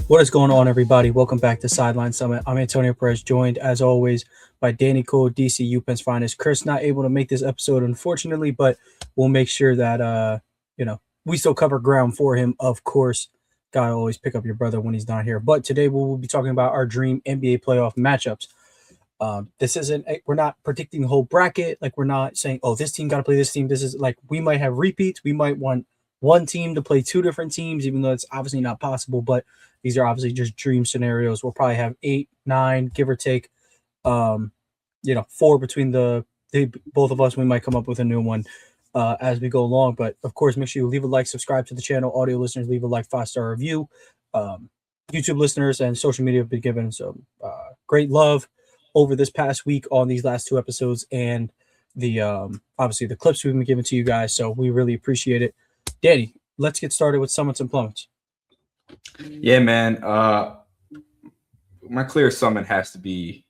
What is going on, everybody? Welcome back to Sideline Summit. I'm Antonio Perez, joined as always by Danny Cole, DC UPenn's finest. Chris not able to make this episode, unfortunately, but we'll make sure that we still cover ground for him. Of course, gotta always pick up your brother when he's not here. But today we will be talking about our dream NBA playoff matchups. This isn't we're not predicting the whole bracket. Like we're not saying, oh, this team got to play this team. This is like we might have repeats. We might want one team to play two different teams, even though it's obviously not possible. But these are obviously just dream scenarios. We'll probably have 8, 9, give or take. Um, four between the both of us. We might come up with a new one as we go along. But of course, make sure you leave a like, subscribe to the channel. Audio listeners, leave a like, 5-star review. Um, YouTube listeners and social media have been given some great love over this past week on these last two episodes and the obviously the clips we've been giving to you guys. So we really appreciate it. Danny, let's get started with summits and plummets. Yeah, man. My clear summit has to be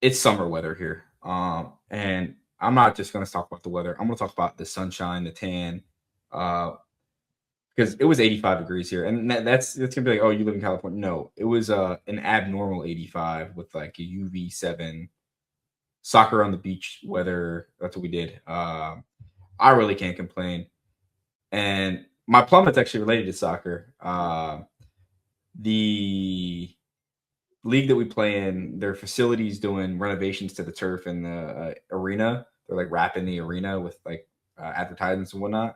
it's summer weather here. And I'm not just gonna talk about the weather. I'm gonna talk about the sunshine, the tan. Because it was 85 degrees here, and that's gonna be like, oh, you live in California. No, it was an abnormal 85 with like a UV7 soccer on the beach weather. That's what we did. I really can't complain. And my plummet's actually related to soccer. The league that we play in, their facilities doing renovations to the turf and the arena. They're like wrapping the arena with like advertisements and whatnot.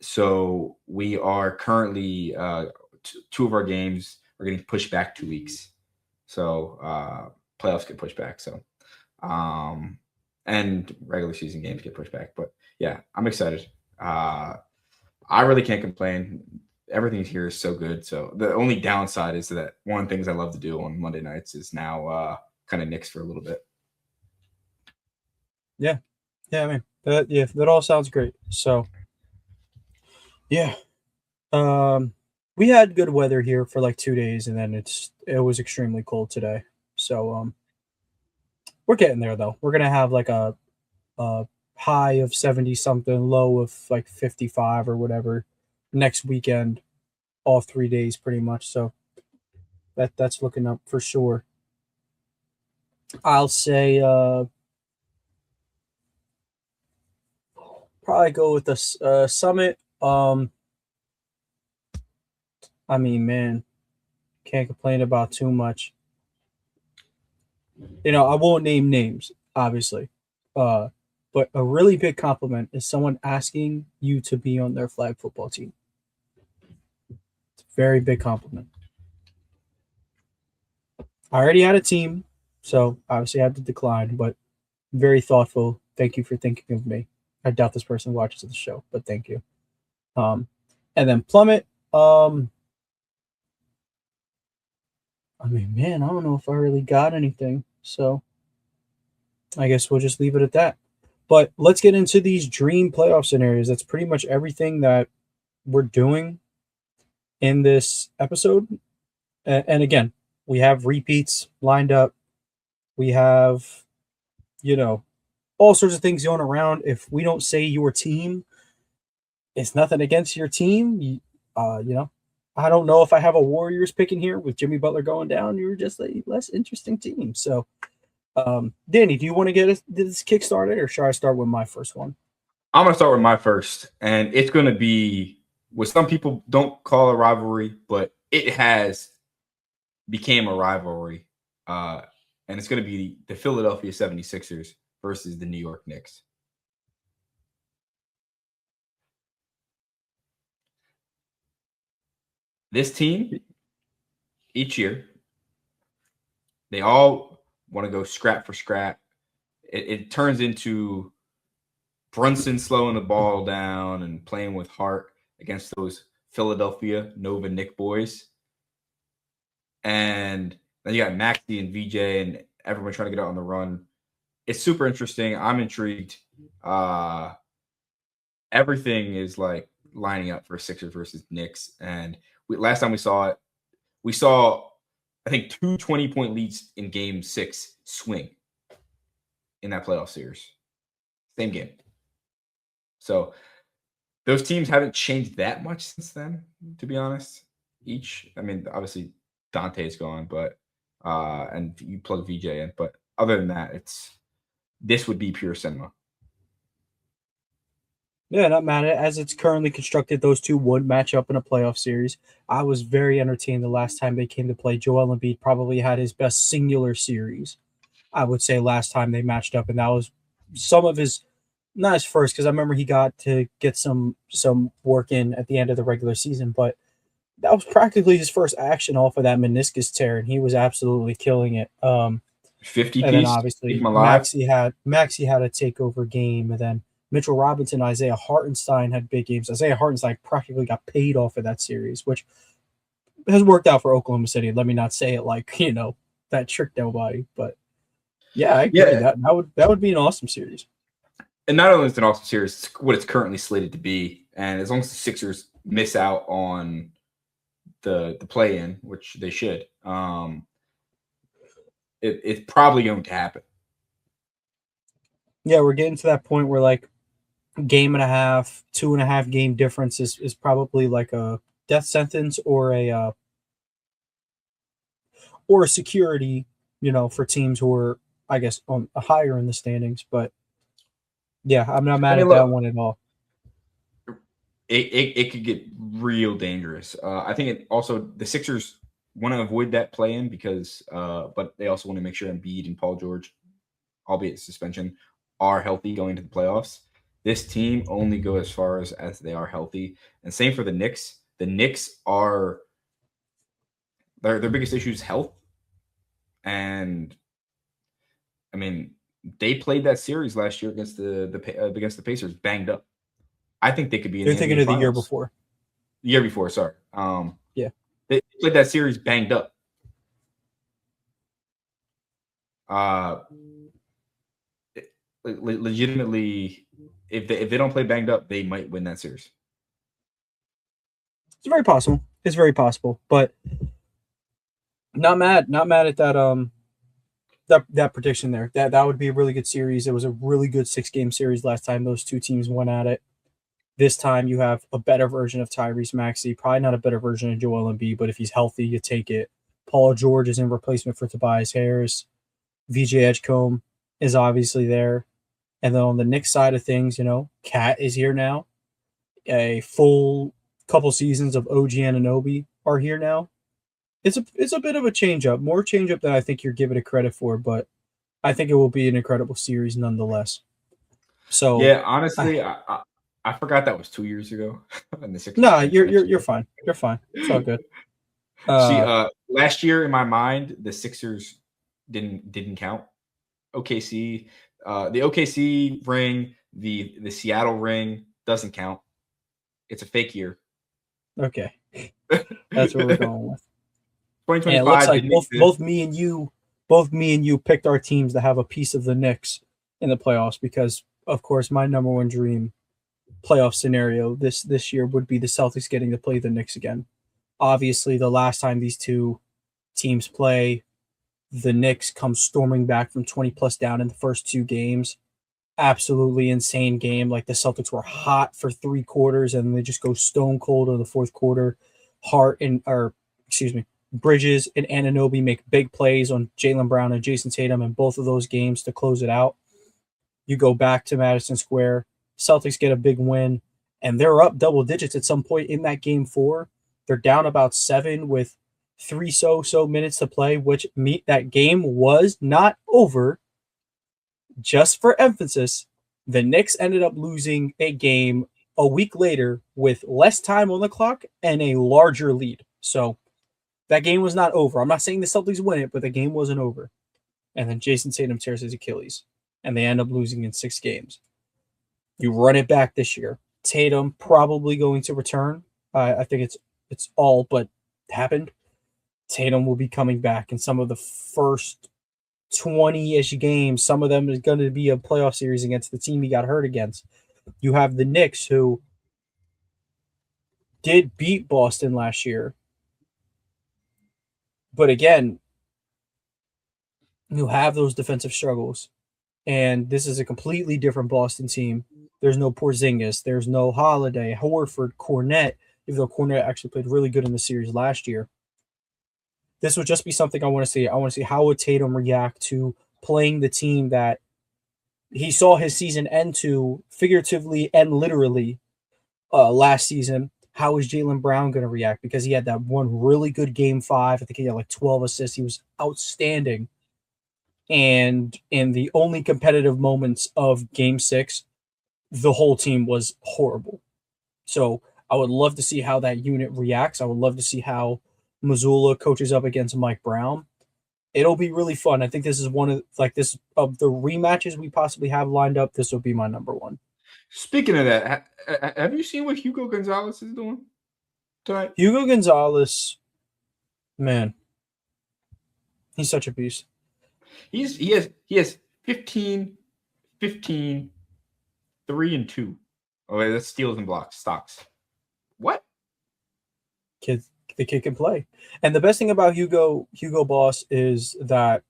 So we are currently two of our games are getting pushed back 2 weeks. So playoffs get pushed back. So and regular season games get pushed back. But yeah, I'm excited. I really can't complain. Everything here is so good. So the only downside is that one of the things I love to do on Monday nights is now kind of nixed for a little bit. Yeah, I mean that all sounds great. So yeah, we had good weather here for like 2 days, and then it was extremely cold today. So we're getting there though. We're gonna have like a high of 70 something, low of like 55 or whatever next weekend, all 3 days pretty much. So that's looking up for sure. I'll say probably go with the summit. I mean, man, can't complain about too much. I won't name names, obviously. But a really big compliment is someone asking you to be on their flag football team. It's a very big compliment. I already had a team, so obviously I had to decline, but very thoughtful. Thank you for thinking of me. I doubt this person watches the show, but thank you. And then Plummet. I mean, man, I don't know if I really got anything, so I guess we'll just leave it at that. But let's get into these dream playoff scenarios. That's pretty much everything that we're doing in this episode. And again, we have repeats lined up. We have, all sorts of things going around. If we don't say your team, it's nothing against your team. I don't know if I have a Warriors pick in here with Jimmy Butler going down. You're just a less interesting team. So, Danny, do you want to get this kick started, or should I start with my first one? I'm going to start with my first, and it's going to be what some people don't call a rivalry, but it has became a rivalry. And it's going to be the Philadelphia 76ers versus the New York Knicks. This team, each year, they all want to go scrap for scrap. It turns into Brunson slowing the ball down and playing with heart against those Philadelphia Nova Knick boys. And then you got Maxey and VJ and everyone trying to get out on the run. It's super interesting. I'm intrigued. Everything is like lining up for Sixers versus Knicks. And last time we saw it, we saw, I think, 2 20-point leads in game 6 swing in that playoff series. Same game. So those teams haven't changed that much since then, to be honest. each. I mean, obviously Dante's gone, but and you plug VJ in, but other than that, this would be pure cinema. Yeah, not mad at it. As it's currently constructed, those two would match up in a playoff series. I was very entertained the last time they came to play. Joel Embiid probably had his best singular series, I would say, last time they matched up, and that was some of his not his first because I remember he got to get some work in at the end of the regular season, but that was practically his first action off of that meniscus tear, and he was absolutely killing it. 50 And then piece, keep obviously him alive. Maxi had a takeover game, and then Mitchell Robinson, Isaiah Hartenstein had big games. Isaiah Hartenstein practically got paid off of that series, which has worked out for Oklahoma City. Let me not say it like that tricked nobody, but yeah, I agree. Yeah, That would be an awesome series. and not only is it an awesome series, it's what it's currently slated to be. And as long as the Sixers miss out on the play in, which they should, it's probably going to happen. Yeah, we're getting to that point where like game and a half, 2.5 game difference is probably like a death sentence or a security, for teams who are, I guess, on higher in the standings. But yeah, I'm not I mad mean, at that look, one at all. it could get real dangerous. I think it also the Sixers want to avoid that play in because, but they also want to make sure Embiid and Paul George, albeit suspension, are healthy going into the playoffs. This team only go as far as they are healthy, and same for the Knicks. The Knicks are their biggest issue is health, and I mean they played that series last year against against the Pacers banged up. I think they could be in You're the thinking NBA of the year Finals. before. The year before, sorry. Yeah. They played that series banged up. Uh, legitimately, if they don't play banged up, they might win that series. It's very possible. It's very possible. But not mad at that prediction there. That would be a really good series. It was a really good 6 game series last time those two teams went at it. This time you have a better version of Tyrese Maxey, probably not a better version of Joel Embiid, but if he's healthy, you take it. Paul George is in replacement for Tobias Harris. VJ Edgecombe is obviously there. And then on the Knicks side of things, Cat is here now. A full couple seasons of OG Anunoby are here now. It's a bit of a change up, more change up than I think you're giving it credit for, but I think it will be an incredible series nonetheless. So, Yeah, I, honestly, I forgot that was 2 years ago, and the Sixers no, changed next you're year. fine. You're fine. It's all good. See, Uh, last year in my mind, the Sixers didn't count. OKC, the OKC ring, the Seattle ring doesn't count. It's a fake year. okay, that's what we're going with. And it looks 2025 like didn't exist. both me and you picked our teams to have a piece of the Knicks in the playoffs because, of course, my number one dream playoff scenario this year would be the Celtics getting to play the Knicks again. Obviously, the last time these two teams play, the Knicks come storming back from 20 plus down in the first 2 games. Absolutely insane game. Like the Celtics were hot for 3 quarters and they just go stone cold in the fourth quarter. Bridges and Anunoby make big plays on Jaylen Brown and Jason Tatum in both of those games to close it out. You go back to Madison Square. Celtics get a big win, and they're up double digits at some point in that game 4. They're down about 7 with 3 minutes to play, which meet that game was not over. Just for emphasis, the Knicks ended up losing a game a week later with less time on the clock and a larger lead. So that game was not over. I'm not saying the Celtics win it, but the game wasn't over. And then Jason Tatum tears his Achilles, and they end up losing in 6 games. You run it back this year. Tatum probably going to return. I think it's all but happened. Tatum will be coming back in some of the first 20-ish games. Some of them is going to be a playoff series against the team he got hurt against. You have the Knicks who did beat Boston last year. But again, you have those defensive struggles. And this is a completely different Boston team. There's no Porzingis. There's no Holiday, Horford, Cornette. even though Cornet actually played really good in the series last year. This would just be something I want to see. I want to see how would Tatum react to playing the team that he saw his season end to, figuratively and literally, last season. How is Jaylen Brown going to react? Because he had that one really good game 5. I think he had like 12 assists. He was outstanding. And in the only competitive moments of game 6, the whole team was horrible. So I would love to see how that unit reacts. I would love to see how Missoula coaches up against Mike Brown. It'll be really fun. I think this is one of like this of the rematches we possibly have lined up. This will be my number one. Speaking of that, have you seen what Hugo Gonzalez is doing tonight? Hugo Gonzalez, man, he's such a beast. He has 15, 15, 3 and 2. Oh, that's steals and blocks, stocks. What? The kid can play. And the best thing about Hugo Boss is that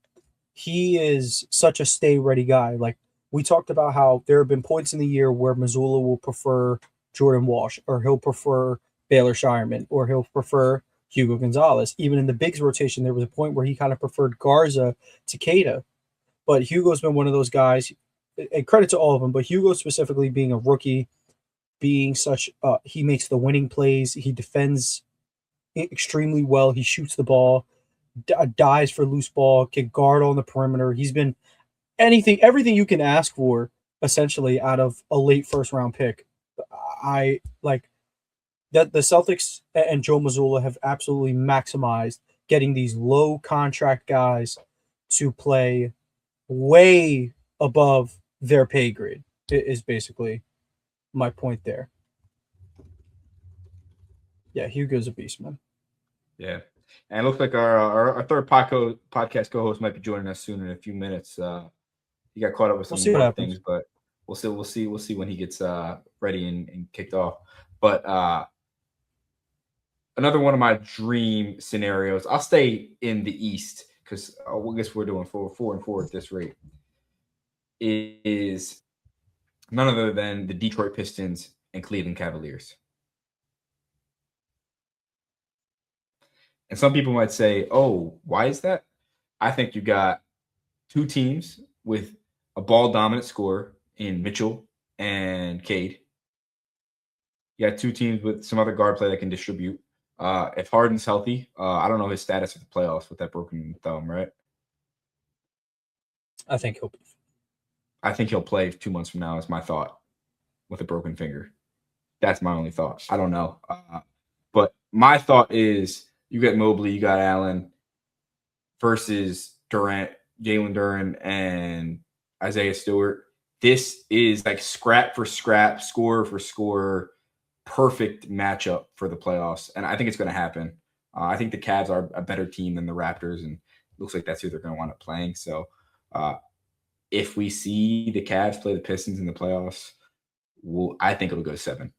he is such a stay ready guy. Like we talked about how there have been points in the year where Missoula will prefer Jordan Walsh, or he'll prefer Baylor Shireman, or he'll prefer Hugo Gonzalez. Even in the bigs rotation, there was a point where he kind of preferred Garza to Keita. But Hugo's been one of those guys, and credit to all of them, but Hugo specifically being a rookie, being such, he makes the winning plays, he defends extremely well, he shoots the ball, dives for loose ball, can guard on the perimeter. He's been everything you can ask for, essentially, out of a late first round pick. I like that the Celtics and Joe Mazzulla have absolutely maximized getting these low contract guys to play way above their pay grade. Is basically my point there. Yeah, Hugo's a beast, man. Yeah. And it looks like our third podcast co-host might be joining us soon in a few minutes. He got caught up with some work things, but we'll see when he gets ready and kicked off. But another one of my dream scenarios, I'll stay in the East because I guess we're doing 4-4 at this rate, is none other than the Detroit Pistons and Cleveland Cavaliers. And some people might say, oh, why is that? I think you got two teams with a ball dominant scorer in Mitchell and Cade. You got two teams with some other guard play that can distribute. If Harden's healthy, I don't know his status at the playoffs with that broken thumb, right? I think he'll play 2 months from now, is my thought, with a broken finger. That's my only thought. I don't know. But my thought is you got Mobley, you got Allen versus Durant, Jalen Duren, and Isaiah Stewart. This is like scrap for scrap, score for score, perfect matchup for the playoffs. And I think it's going to happen. I think the Cavs are a better team than the Raptors, and it looks like that's who they're going to wind up playing. So if we see the Cavs play the Pistons in the playoffs, I think it'll go 7.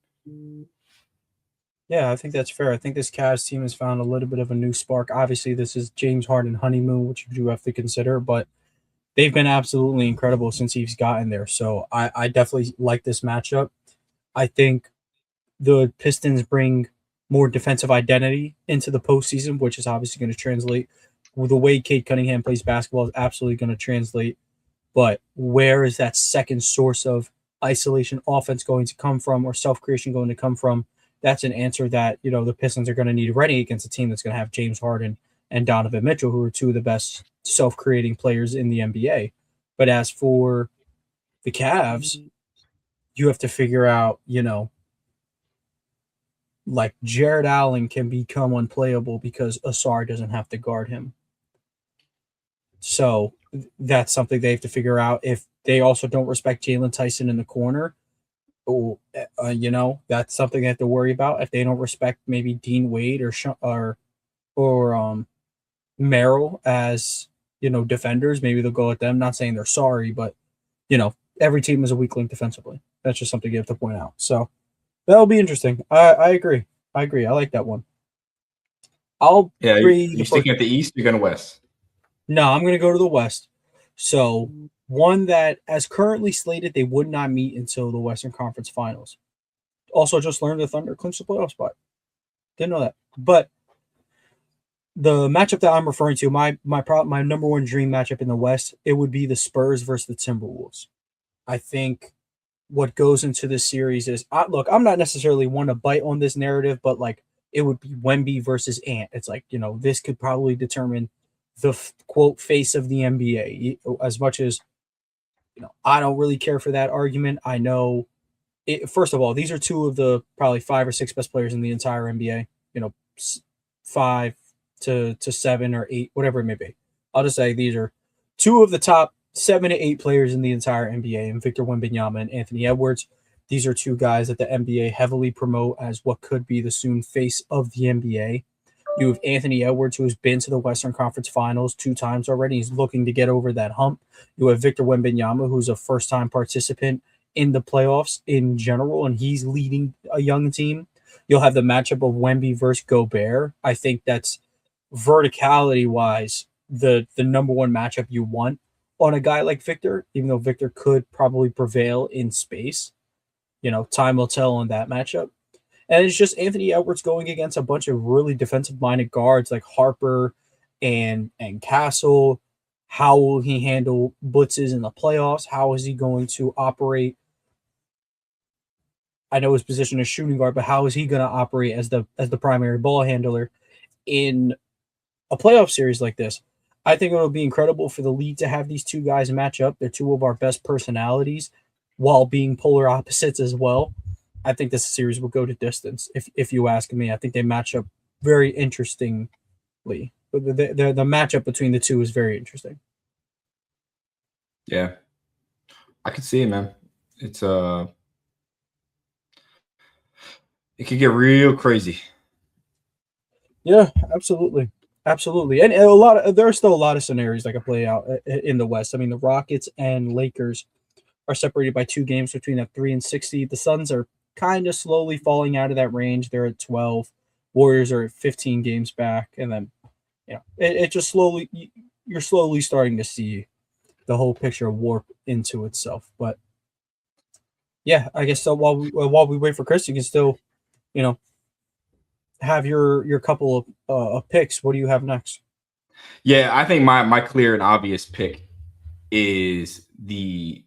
Yeah, I think that's fair. I think this Cavs team has found a little bit of a new spark. Obviously, this is James Harden honeymoon, which you do have to consider, but they've been absolutely incredible since he's gotten there. So I definitely like this matchup. I think the Pistons bring more defensive identity into the postseason, which is obviously going to translate. The way Cade Cunningham plays basketball is absolutely going to translate. But where is that second source of isolation offense going to come from, or self-creation going to come from? That's an answer that, the Pistons are going to need ready against a team that's going to have James Harden and Donovan Mitchell, who are two of the best self-creating players in the NBA. But as for the Cavs, you have to figure out, like Jared Allen can become unplayable because Asar doesn't have to guard him. So that's something they have to figure out. If they also don't respect Jalen Tyson in the corner, that's something they have to worry about. If they don't respect maybe Dean Wade or Merrill as defenders, maybe they'll go at them. Not saying they're sorry, but every team is a weak link defensively. That's just something you have to point out. So that'll be interesting. I agree. I like that one. You sticking at the East? You're going to West? No, I'm going to go to the West. So one that, as currently slated, they would not meet until the Western Conference Finals. Also, just learned the Thunder clinched the playoff spot. Didn't know that. But the matchup that I'm referring to, my number one dream matchup in the West, it would be the Spurs versus the Timberwolves. I think what goes into this series is look, I'm not necessarily one to bite on this narrative, but like it would be Wemby versus Ant. It's like, this could probably determine the quote face of the NBA. As much as, I don't really care for that argument. I know first of all, these are two of the probably 5 or 6 best players in the entire NBA. You know, 5 to 7 or 8, whatever it may be. I'll just say these are two of the top 7 to 8 players in the entire NBA, and Victor Wembanyama and Anthony Edwards. These are two guys that the NBA heavily promote as what could be the soon face of the NBA. You have Anthony Edwards, who has been to the Western Conference Finals 2 times already. He's looking to get over that hump. You have Victor Wembanyama, who's a first-time participant in the playoffs in general, and he's leading a young team. You'll have the matchup of Wemby versus Gobert. I think that's verticality-wise the number one matchup you want on a guy like Victor, even though Victor could probably prevail in space. Time will tell on that matchup. And it's just Anthony Edwards going against a bunch of really defensive-minded guards like Harper and Castle. How will he handle blitzes in the playoffs? How is he going to operate? I know his position is shooting guard, but how is he going to operate as the primary ball handler in a playoff series like this? I think it would be incredible for the league to have these two guys match up. They're two of our best personalities while being polar opposites as well. I think this series will go to distance. If you ask me, I think they match up very interestingly. The matchup between the two is very interesting. Yeah, I can see it, man. It's it could get real crazy. Yeah, absolutely, absolutely, and there are still a lot of scenarios that can play out in the West. I mean, the Rockets and Lakers are separated by 2 games between a 3 and 6 seed. The Suns are kind of slowly falling out of that range. They're at 12. Warriors are at 15 games back, and then it just slowly you're slowly starting to see the whole picture warp into itself. But yeah, I guess so. While we wait for Chris, you can still you know have your couple of picks. What do you have next? Yeah, I think my clear and obvious pick is the.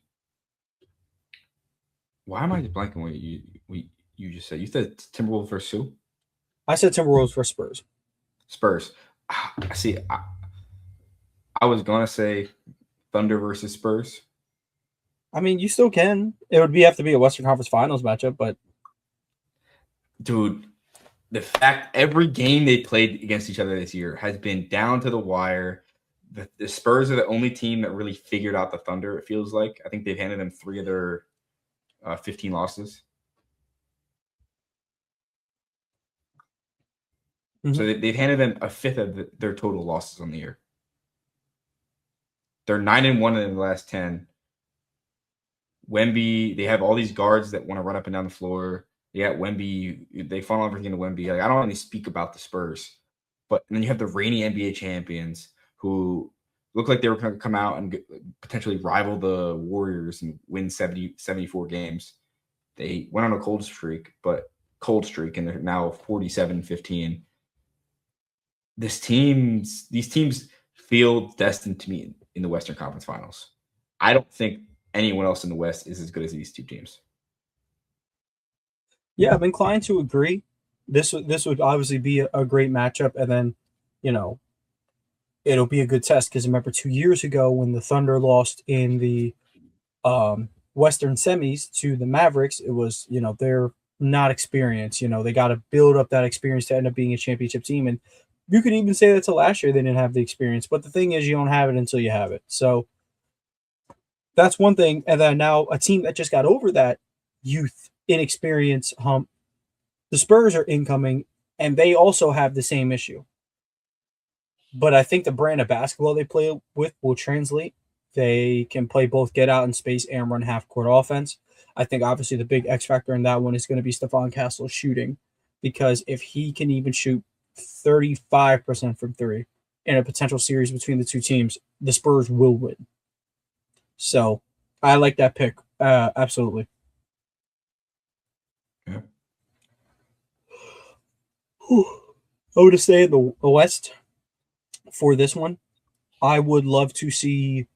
Why am I blanking what you just said? You said Timberwolves versus who? I said Timberwolves for Spurs. Spurs. I see. I was gonna say Thunder versus Spurs. I mean, you still can. It would have to be a Western Conference Finals matchup, but Dude, the fact every game they played against each other this year has been down to the wire. The Spurs are the only team that really figured out the Thunder, it feels like. I think they've handed them 3 of their 15 losses. So they've handed them a fifth of their total losses on the year. They're 9-1 in the last 10. Wemby, they have all these guards that want to run up and down the floor. They got Wemby. They funnel everything to Wemby. Like, I don't really speak about the Spurs, but then you have the reigning NBA champions who look like they were going to come out and potentially rival the Warriors and win 74 games. They went on a cold streak, and they're now 47-15. These teams feel destined to meet in the Western Conference Finals. I don't think anyone else in the West is as good as these two teams. Yeah, I'm inclined to agree. This would obviously be a great matchup, and then, you know, it'll be a good test because remember 2 years ago when the Thunder lost in the Western semis to the Mavericks, it was they're not experienced. They got to build up that experience to end up being a championship team, and you could even say that to last year they didn't have the experience. But the thing is, you don't have it until you have it. So that's one thing. And then now a team that just got over that youth inexperience hump, the Spurs are incoming, and they also have the same issue. But I think the brand of basketball they play with will translate. They can play both get out in space and run half court offense. I think obviously the big X factor in that one is going to be Stephon Castle's shooting, because if he can even shoot 35% from three in a potential series between the two teams, the Spurs will win. So I like that pick. Absolutely. Yeah. I would stay in the West for this one. I would love to see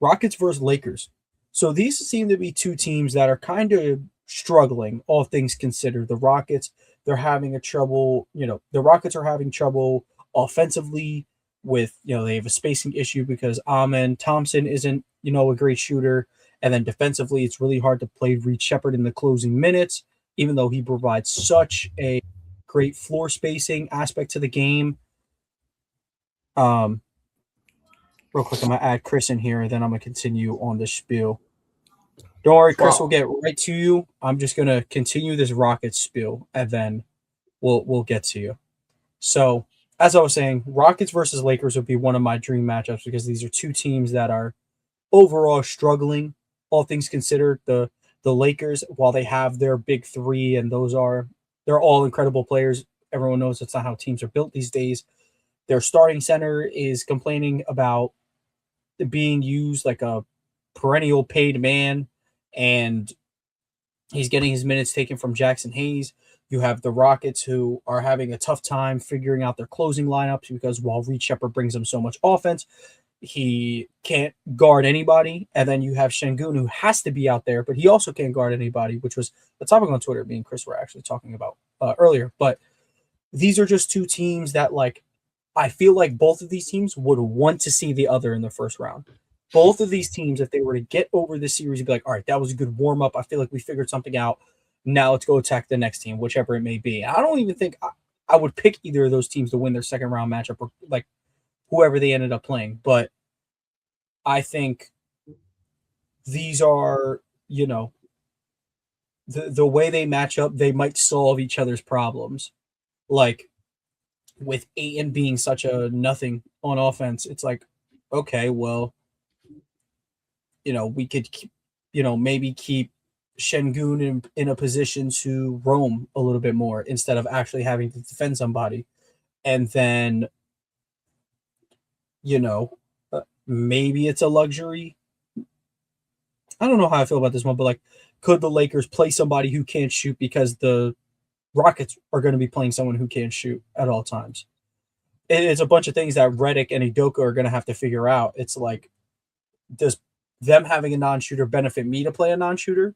Rockets versus Lakers. So these seem to be two teams that are kind of struggling, all things considered. The Rockets, they're having a trouble, the Rockets are having trouble offensively with, they have a spacing issue because Amen Thompson isn't, a great shooter. And then defensively, it's really hard to play Reed Shepard in the closing minutes, even though he provides such a great floor spacing aspect to the game. Um, Real quick, I'm gonna add Chris in here, and then I'm gonna continue on the spiel. Don't worry, Chris. We'll Well, get right to you. I'm just gonna continue this Rockets spiel, and then we'll get to you. So, as I was saying, Rockets versus Lakers would be one of my dream matchups because these are two teams that are overall struggling. All things considered, the Lakers, while they have their big three, and they're all incredible players. Everyone knows that's not how teams are built these days. Their starting center is complaining about being used like a perennial paid man, and he's getting his minutes taken from Jackson Hayes. You have the Rockets, who are having a tough time figuring out their closing lineups because while Reed Shepard brings them so much offense, he can't guard anybody. And then you have Şengün, who has to be out there, but he also can't guard anybody, which was the topic on Twitter. Me and Chris were actually talking about earlier. But these are just two teams that, like, I feel like both of these teams would want to see the other in the first round. Both of these teams, if they were to get over this series, would be like, all right, that was a good warm up. I feel like we figured something out. Now let's go attack the next team, whichever it may be. I don't even think I would pick either of those teams to win their second round matchup, or like whoever they ended up playing. But I think these are, the way they match up, they might solve each other's problems. Like with Aiton being such a nothing on offense, it's like, okay, well, we could, maybe keep Şengün in a position to roam a little bit more instead of actually having to defend somebody. And then, you know, maybe it's a luxury. I don't know how I feel about this one, but like, could the Lakers play somebody who can't shoot because the Rockets are going to be playing someone who can't shoot at all times? It's a bunch of things that Redick and Udoka are going to have to figure out. It's like, does them having a non-shooter benefit me to play a non-shooter,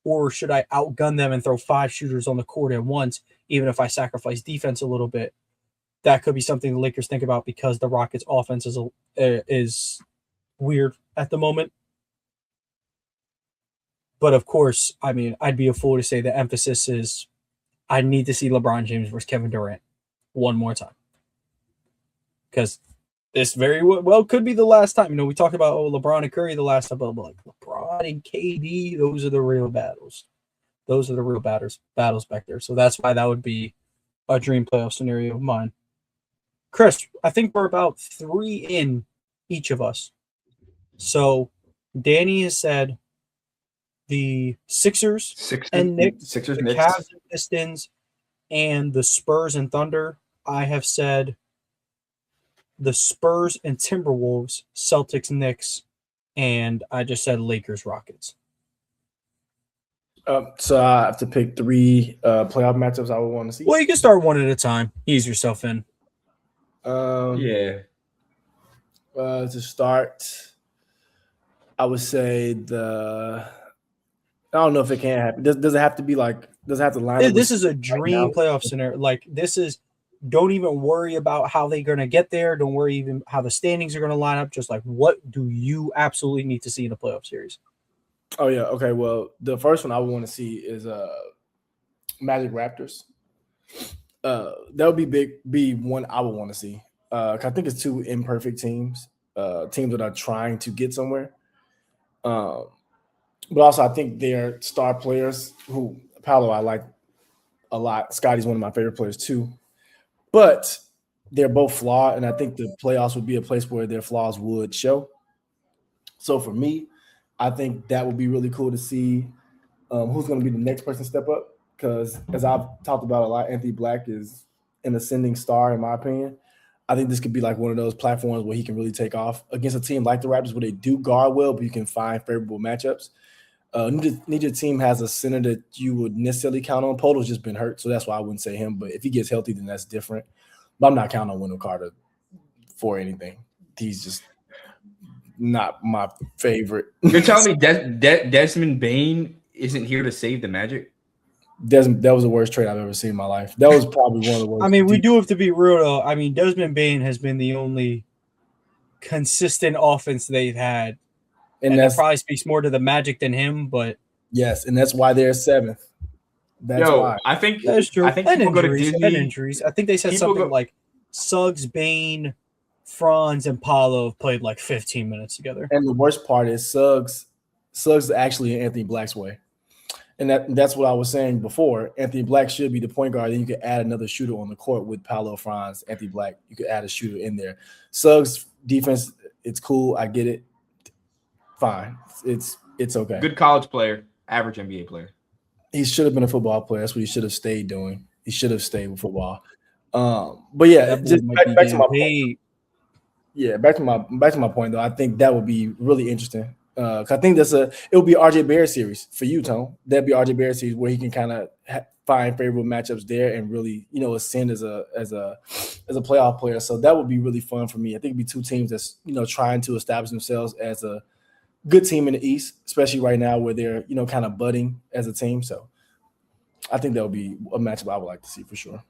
or should I outgun them and throw 5 shooters on the court at once, even if I sacrifice defense a little bit? That could be something the Lakers think about because the Rockets' offense is weird at the moment. But of course, I mean, I'd be a fool to say the emphasis is I need to see LeBron James versus Kevin Durant one more time, because this very well could be the last time. We talked about LeBron and Curry the last time, but like LeBron and KD, those are the real battles. Those are the real battles back there. So that's why that would be a dream playoff scenario of mine. Chris, I think we're about 3 in each of us. So Danny has said the Sixers and Knicks, Sixers, the Knicks. Cavs and Pistons, and the Spurs and Thunder. I have said the Spurs and Timberwolves, Celtics, Knicks, and I just said Lakers, Rockets. So I have to pick 3 playoff matchups I would want to see. Well, you can start one at a time. Ease yourself in. Yeah. To start, I would say I don't know if it can happen. Does it have to be like? Does it have to line up? This is a dream playoff scenario. Like, this is. Don't even worry about how they're going to get there. Don't worry even how the standings are going to line up. Just like, what do you absolutely need to see in a playoff series? Oh yeah. Okay. Well, the first one I would want to see is Magic Raptors. That would be one I would want to see. I think it's 2 imperfect teams, teams that are trying to get somewhere. But also I think they're star players who Paolo I like a lot. Scotty's one of my favorite players too. But they're both flawed, and I think the playoffs would be a place where their flaws would show. So for me, I think that would be really cool to see who's going to be the next person to step up. Because as I've talked about a lot, Anthony Black is an ascending star, in my opinion. I think this could be like one of those platforms where he can really take off against a team like the Raptors, where they do guard well, but you can find favorable matchups. Neither team has a center that you would necessarily count on. Polo's just been hurt, so that's why I wouldn't say him. But if he gets healthy, then that's different. But I'm not counting on Wendell Carter for anything. He's just not my favorite. You're telling me Desmond Bane isn't here to save the Magic? That was the worst trade I've ever seen in my life. That was probably one of the worst. I mean, we do have to be real though. I mean, Desmond Bane has been the only consistent offense they've had, and that probably speaks more to the Magic than him. But yes, and that's why they're 7th. That's why. I think that's true. I think and people injuries, go to Disney. And injuries. I think they said something like Suggs, Bane, Franz, and Paolo have played like 15 minutes together. And the worst part is Suggs is actually in Anthony Black's way. And that's what I was saying before. Anthony Black should be the point guard. Then you could add another shooter on the court with Paolo, Franz, Anthony Black. You could add a shooter in there. Suggs defense, it's cool. I get it. Fine. It's okay. Good college player, average NBA player. He should have been a football player. That's what he should have stayed doing. He should have stayed with football. But yeah, just back to my point. Yeah, back to my point though. I think that would be really interesting. Cause I think it would be RJ Barrett series for you, Tone. That'd be RJ Barrett series where he can kind of find favorable matchups there and really, ascend as a playoff player. So that would be really fun for me. I think it'd be two teams that's trying to establish themselves as a good team in the East, especially right now where they're kind of budding as a team. So I think that would be a matchup I would like to see for sure.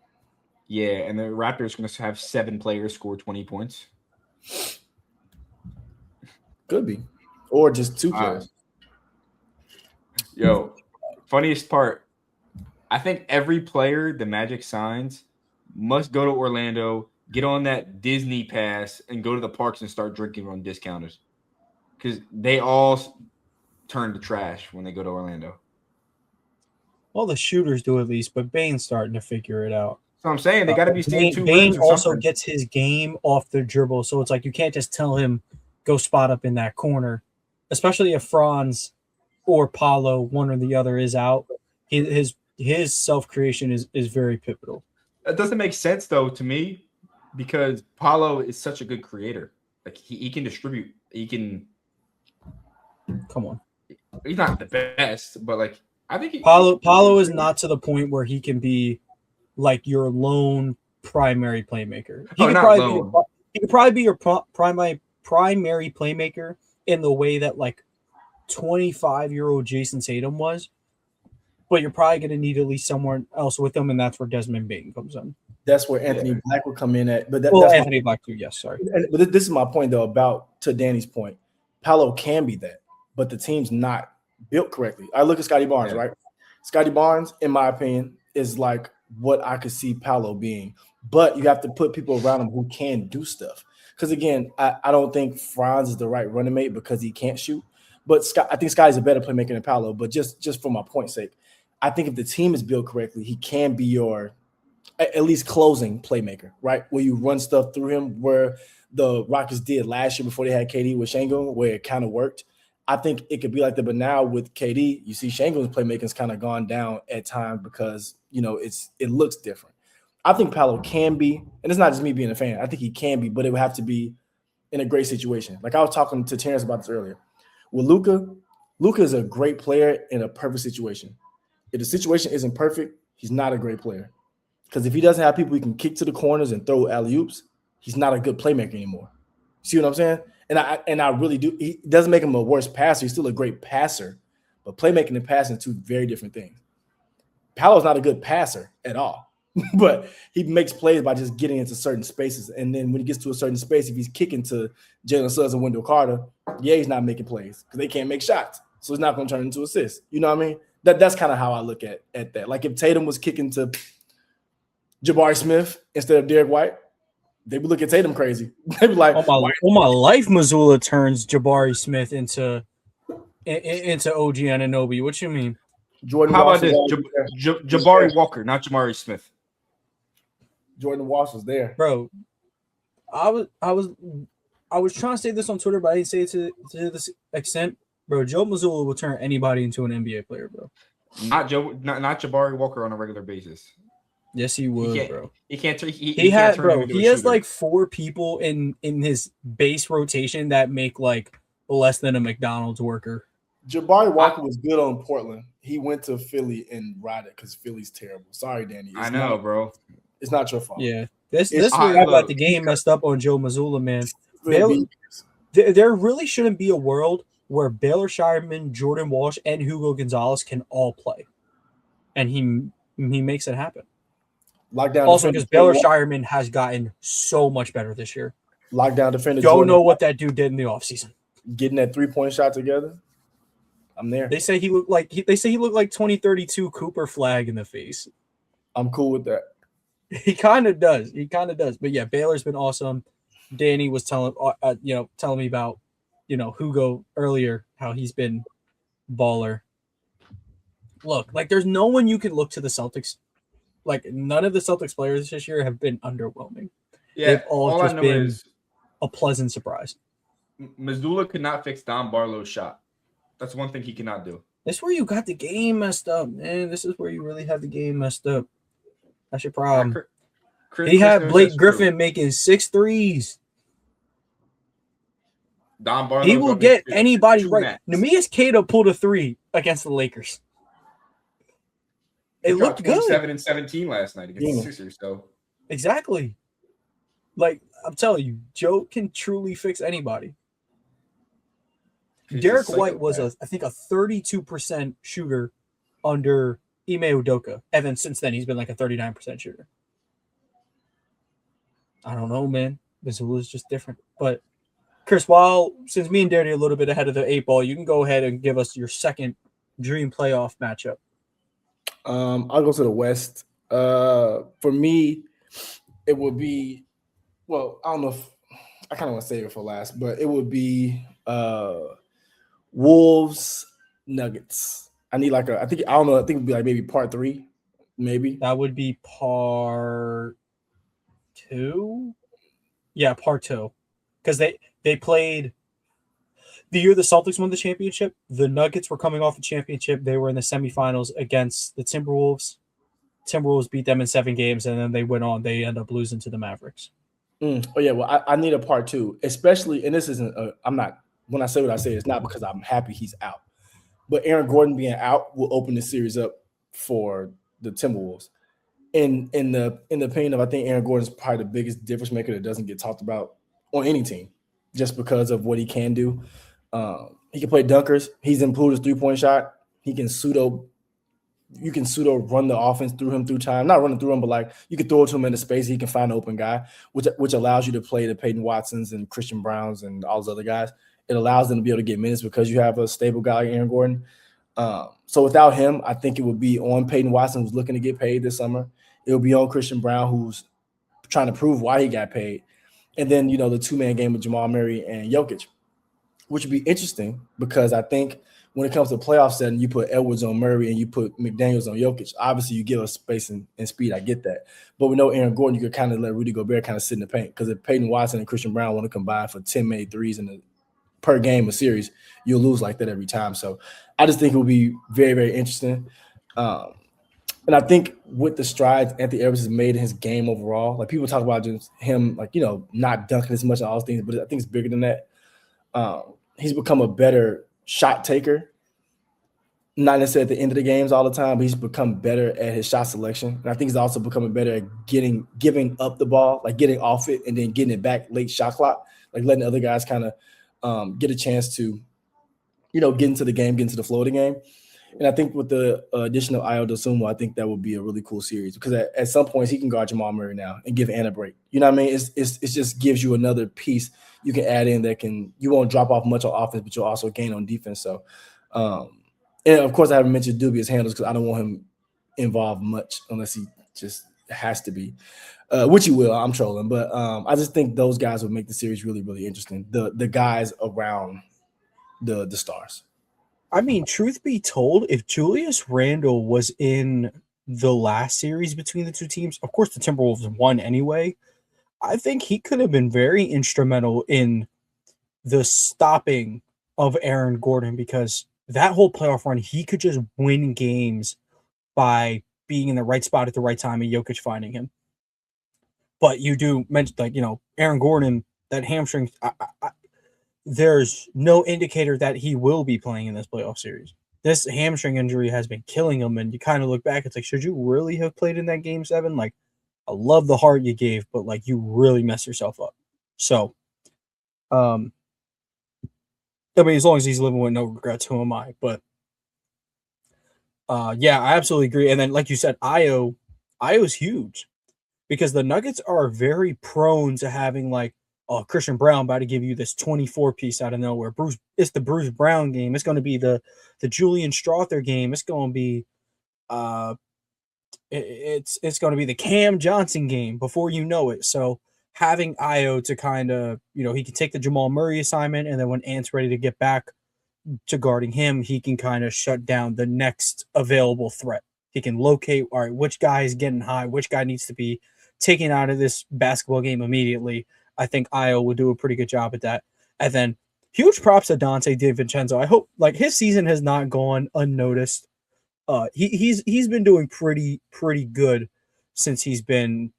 Yeah, and the Raptors are going to have 7 players score 20 points. Could be. Or just 2 players. Funniest part. I think every player the Magic signs must go to Orlando, get on that Disney pass, and go to the parks and start drinking on discounters. Because they all turn to trash when they go to Orlando. Well, the shooters do at least, but Bane's starting to figure it out. So I'm saying they got to be staying 2 Bane also gets his game off the dribble, so it's like you can't just tell him go spot up in that corner. Especially if Franz or Paolo, one or the other, is out, his self-creation is very pivotal. That doesn't make sense, though, to me, because Paolo is such a good creator. Like, he can distribute. He can – come on. He's not the best, but, like, I think – Paolo is not to the point where he can be, like, your lone primary playmaker. He could probably be your primary playmaker in the way that like 25-year-old Jason Tatum was, but you're probably going to need at least someone else with him, and that's where Desmond Bane comes in. That's where Anthony Black would come in at. But that's Anthony Black too. Yes, sorry. But this is my point though to Danny's point. Paolo can be that, but the team's not built correctly. I look at Scotty Barnes, right? Scotty Barnes, in my opinion, is like what I could see Paolo being, but you have to put people around him who can do stuff. Because, again, I don't think Franz is the right running mate because he can't shoot. But I think Scotty's a better playmaker than Paolo. But just for my point's sake, I think if the team is built correctly, he can be your at least closing playmaker, right? Where you run stuff through him where the Rockets did last year before they had KD with Şengün, where it kind of worked. I think it could be like that. But now with KD, you see Şengün's playmaking's kind of gone down at times because, it looks different. I think Paolo can be, and it's not just me being a fan. I think he can be, but it would have to be in a great situation. Like I was talking to Terrence about this earlier. With Luka is a great player in a perfect situation. If the situation isn't perfect, he's not a great player. Because if he doesn't have people he can kick to the corners and throw alley-oops, he's not a good playmaker anymore. See what I'm saying? And I really do. He doesn't make him a worse passer. He's still a great passer. But playmaking and passing are 2 very different things. Paolo's not a good passer at all. But he makes plays by just getting into certain spaces. And then when he gets to a certain space, if he's kicking to Jalen Suggs and Wendell Carter, he's not making plays because they can't make shots. So it's not going to turn into assists. You know what I mean? That's kind of how I look at that. Like if Tatum was kicking to Jabari Smith instead of Derek White, they would look at Tatum crazy. They'd be like, on my life, Missoula turns Jabari Smith into OG Anunoby. What you mean? Jordan How Walsh about this? Jabari Walker, not Jabari Smith. Jordan Walsh was there, bro. I was trying to say this on Twitter, but I didn't say it to this extent, bro. Joe Mazzulla will turn anybody into an NBA player, bro. Not Jabari Walker on a regular basis. Yes, he would, bro. He can't. He has like 4 people in his base rotation that make like less than a McDonald's worker. Jabari Walker was good on Portland. He went to Philly and ride it because Philly's terrible. Sorry, Danny. I know, bro. It's not your fault. Yeah, this It's is where I got look, the game messed up on Joe Mazzulla, man. Baylor, There really shouldn't be a world where Baylor Shireman, Jordan Walsh, and Hugo Gonzalez can all play, and he makes it happen. Lockdown Also, defender because Baylor Jordan Shireman has gotten so much better this year. Lockdown defender Don't Jordan know what that dude did in the offseason. getting that 3-point shot together. I'm there. They say he looked like 2032 Cooper Flag in the face. I'm cool with that. He kind of does. But yeah, Baylor's been awesome. Danny was telling me about, Hugo earlier, how he's been baller. Look, like there's no one you can look to the Celtics. Like none of the Celtics players this year have been underwhelming. Yeah, They've all just I know been is a pleasant surprise. Mazzulla could not fix Don Barlow's shot. That's one thing he cannot do. This is where you got the game messed up, man. This is where you really have the game messed up. That's your problem. He had Blake Griffin making 6 threes. Don Barlow. He will get anybody right. Neemias Queta pulled a 3 against the Lakers. It looked good. 27 and 17 last night against the Sixers. So exactly. Like I'm telling you, Joe can truly fix anybody. Derek White was I think a 32% shooter under Ime Udoka, and then since then he's been like a 39% shooter. I don't know, man. Mazzulla is just different. But Chris, since me and Daddy are a little bit ahead of the 8 ball, you can go ahead and give us your second dream playoff matchup. I'll go to the West. For me, it would be, well, I don't know if I kind of want to save it for last, but it would be Wolves Nuggets. I need I think it would be like maybe part 3, maybe. That would be part 2. Yeah, part 2. Because they played the year the Celtics won the championship. The Nuggets were coming off a championship. They were in the semifinals against the Timberwolves. Timberwolves beat them in 7 games, and then they went on. They end up losing to the Mavericks. Oh, yeah. Well, I need a part 2, especially, and this isn't, I'm not, when I say what I say, it's not because I'm happy he's out. But Aaron Gordon being out will open the series up for the Timberwolves. In the opinion of, I think Aaron Gordon is probably the biggest difference maker that doesn't get talked about on any team, just because of what he can do. He can play dunkers. He's improved his 3-point shot. You can pseudo run the offense through time. Not running through him, but like you can throw it to him into space. He can find an open guy, which allows you to play the Peyton Watsons and Christian Browns and all those other guys. It allows them to be able to get minutes because you have a stable guy like Aaron Gordon. So without him, I think it would be on Peyton Watson, who's looking to get paid this summer. It will be on Christian Brown, who's trying to prove why he got paid. And then, the 2-man game with Jamal Murray and Jokic, which would be interesting because I think when it comes to playoff setting, you put Edwards on Murray and you put McDaniels on Jokic. Obviously, you give us space and speed. I get that. But with no Aaron Gordon, you could kind of let Rudy Gobert kind of sit in the paint because if Peyton Watson and Christian Brown want to combine for 10 made threes per game of series, you'll lose like that every time. So I just think it will be very, very interesting. And I think with the strides Anthony Edwards has made in his game overall, like people talk about just him, like, not dunking as much on all those things, but I think it's bigger than that. He's become a better shot taker, not necessarily at the end of the games all the time, but he's become better at his shot selection. And I think he's also becoming better at giving up the ball, like getting off it and then getting it back late shot clock, like letting other guys kind of get a chance to, get into the game, get into the flow of the game. And I think with the addition of Ayo Dosunmu, I think that would be a really cool series because at some points he can guard Jamal Murray now and give Anna a break. You know what I mean? It just gives you another piece you can add in that you won't drop off much on offense, but you'll also gain on defense. So, and of course I haven't mentioned dubious handles because I don't want him involved much unless he just has to be, which he will. I'm trolling, but I just think those guys would make the series really, really interesting. The guys around the stars. I mean, truth be told, if Julius Randle was in the last series between the two teams, of course the Timberwolves won anyway, I think he could have been very instrumental in the stopping of Aaron Gordon because that whole playoff run, he could just win games by being in the right spot at the right time and Jokic finding him. But you do mention, Aaron Gordon, that hamstring, there's no indicator that he will be playing in this playoff series. This hamstring injury has been killing him, and you kind of look back, it's like, should you really have played in that game 7? Like, I love the heart you gave, but like you really messed yourself up. So, I mean, as long as he's living with no regrets, who am I? But yeah, I absolutely agree. And then, like you said, Io's huge because the Nuggets are very prone to having like, oh, Christian Brown about to give you this 24 piece out of nowhere. It's the Bruce Brown game. It's going to be the Julian Strother game. It's going to be it's going to be the Cam Johnson game before you know it. So having Io to kind of, he can take the Jamal Murray assignment, and then when Ant's ready to get back to guarding him, he can kind of shut down the next available threat. He can locate, all right, which guy is getting high, which guy needs to be taken out of this basketball game immediately. I think Io will do a pretty good job at that. And then huge props to Dante DiVincenzo. I hope like his season has not gone unnoticed. He's been doing pretty good since he's been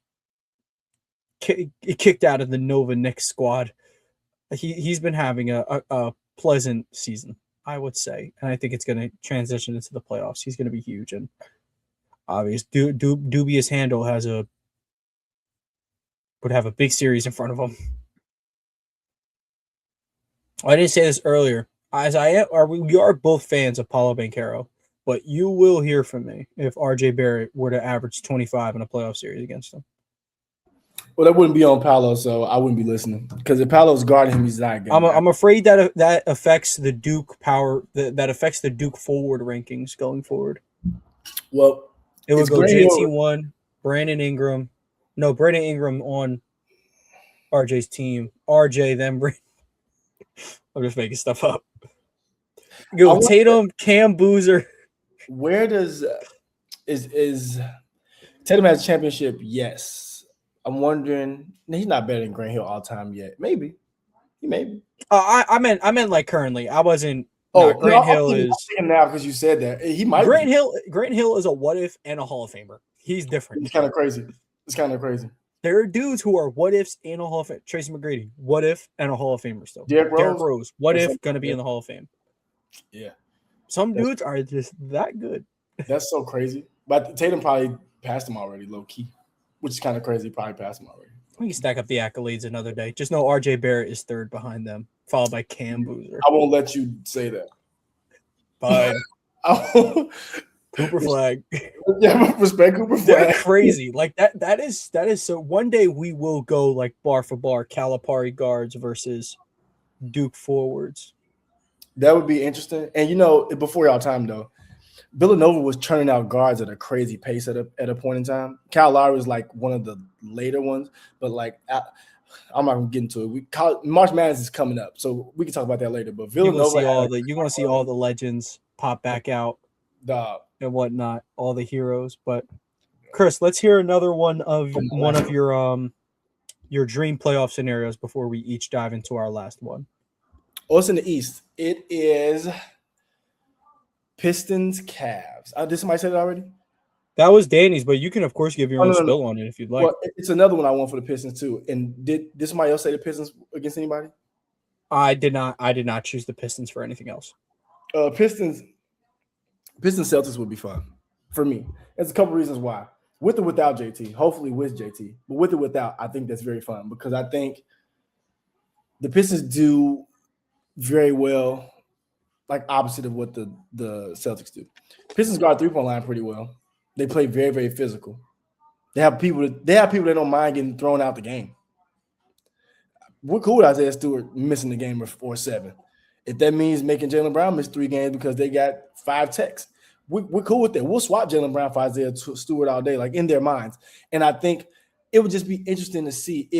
kicked out of the Nova Knicks squad. He's been having a pleasant season, I would say, and I think it's going to transition into the playoffs. He's going to be huge, and obvious dubious handle would have a big series in front of him. I didn't say this earlier. We are both fans of Paulo Banchero, but you will hear from me if RJ Barrett were to average 25 in a playoff series against him. Well, that wouldn't be on Paolo, so I wouldn't be listening. Because if Paolo's guarding him, he's not good. I'm afraid that affects the Duke power. That affects the Duke forward rankings going forward. Well, it would go JT1, Brandon Ingram. No, Brandon Ingram on RJ's team. RJ, then I'm just making stuff up. Go Tatum, Cam Boozer. Where does is Tatum has a championship? Yes. I'm wondering. He's not better than Grant Hill all time yet. Maybe. He maybe. I meant like currently. I wasn't. Oh, Grant Hill is now because you said that he might. Grant Hill is a what if and a Hall of Famer. He's different. It's kind of crazy. It's kind of crazy. There are dudes who are what ifs and a Hall of Fame. Tracy McGrady, what if and a Hall of Famer still. Derrick Rose, what if going to be in the Hall of Fame? Yeah. Some dudes are just that good. That's so crazy. But Tatum probably passed him already, low key, which is kind of crazy. Probably passed him already. We can stack up the accolades another day. Just know RJ Barrett is third behind them, followed by Cam Boozer. I won't let you say that. Fine. Cooper Flag. Yeah, respect Cooper Flag. They're crazy. Like that is so one day we will go like bar for bar Calipari guards versus Duke forwards. That would be interesting. And before y'all time though, Villanova was churning out guards at a crazy pace at a point in time. Kyle Lowry was like one of the later ones, but like I'm not gonna get into it. March Madness is coming up, so we can talk about that later. But Villanova, you're gonna see all the legends pop back out, and whatnot, all the heroes. But Chris, let's hear another one of your dream playoff scenarios before we each dive into our last one. Oh, it's in the East. It is Pistons, Cavs. Did somebody say that already? That was Danny's, but you can, of course, give your own spill on it if you'd like. Well, it's another one I want for the Pistons, too. And did somebody else say the Pistons against anybody? I did not choose the Pistons for anything else. Pistons Celtics would be fun for me. There's a couple reasons why. With or without JT. Hopefully with JT. But with or without, I think that's very fun because I think the Pistons do very well, like opposite of what the Celtics do. Pistons guard 3-point line pretty well. They play very, very physical. They have people that don't mind getting thrown out the game. We're cool with Isaiah Stewart missing the game or 7. If that means making Jaylen Brown miss 3 games because they got 5 techs, we're cool with that. We'll swap Jaylen Brown for Isaiah Stewart all day, like in their minds. And I think it would just be interesting to see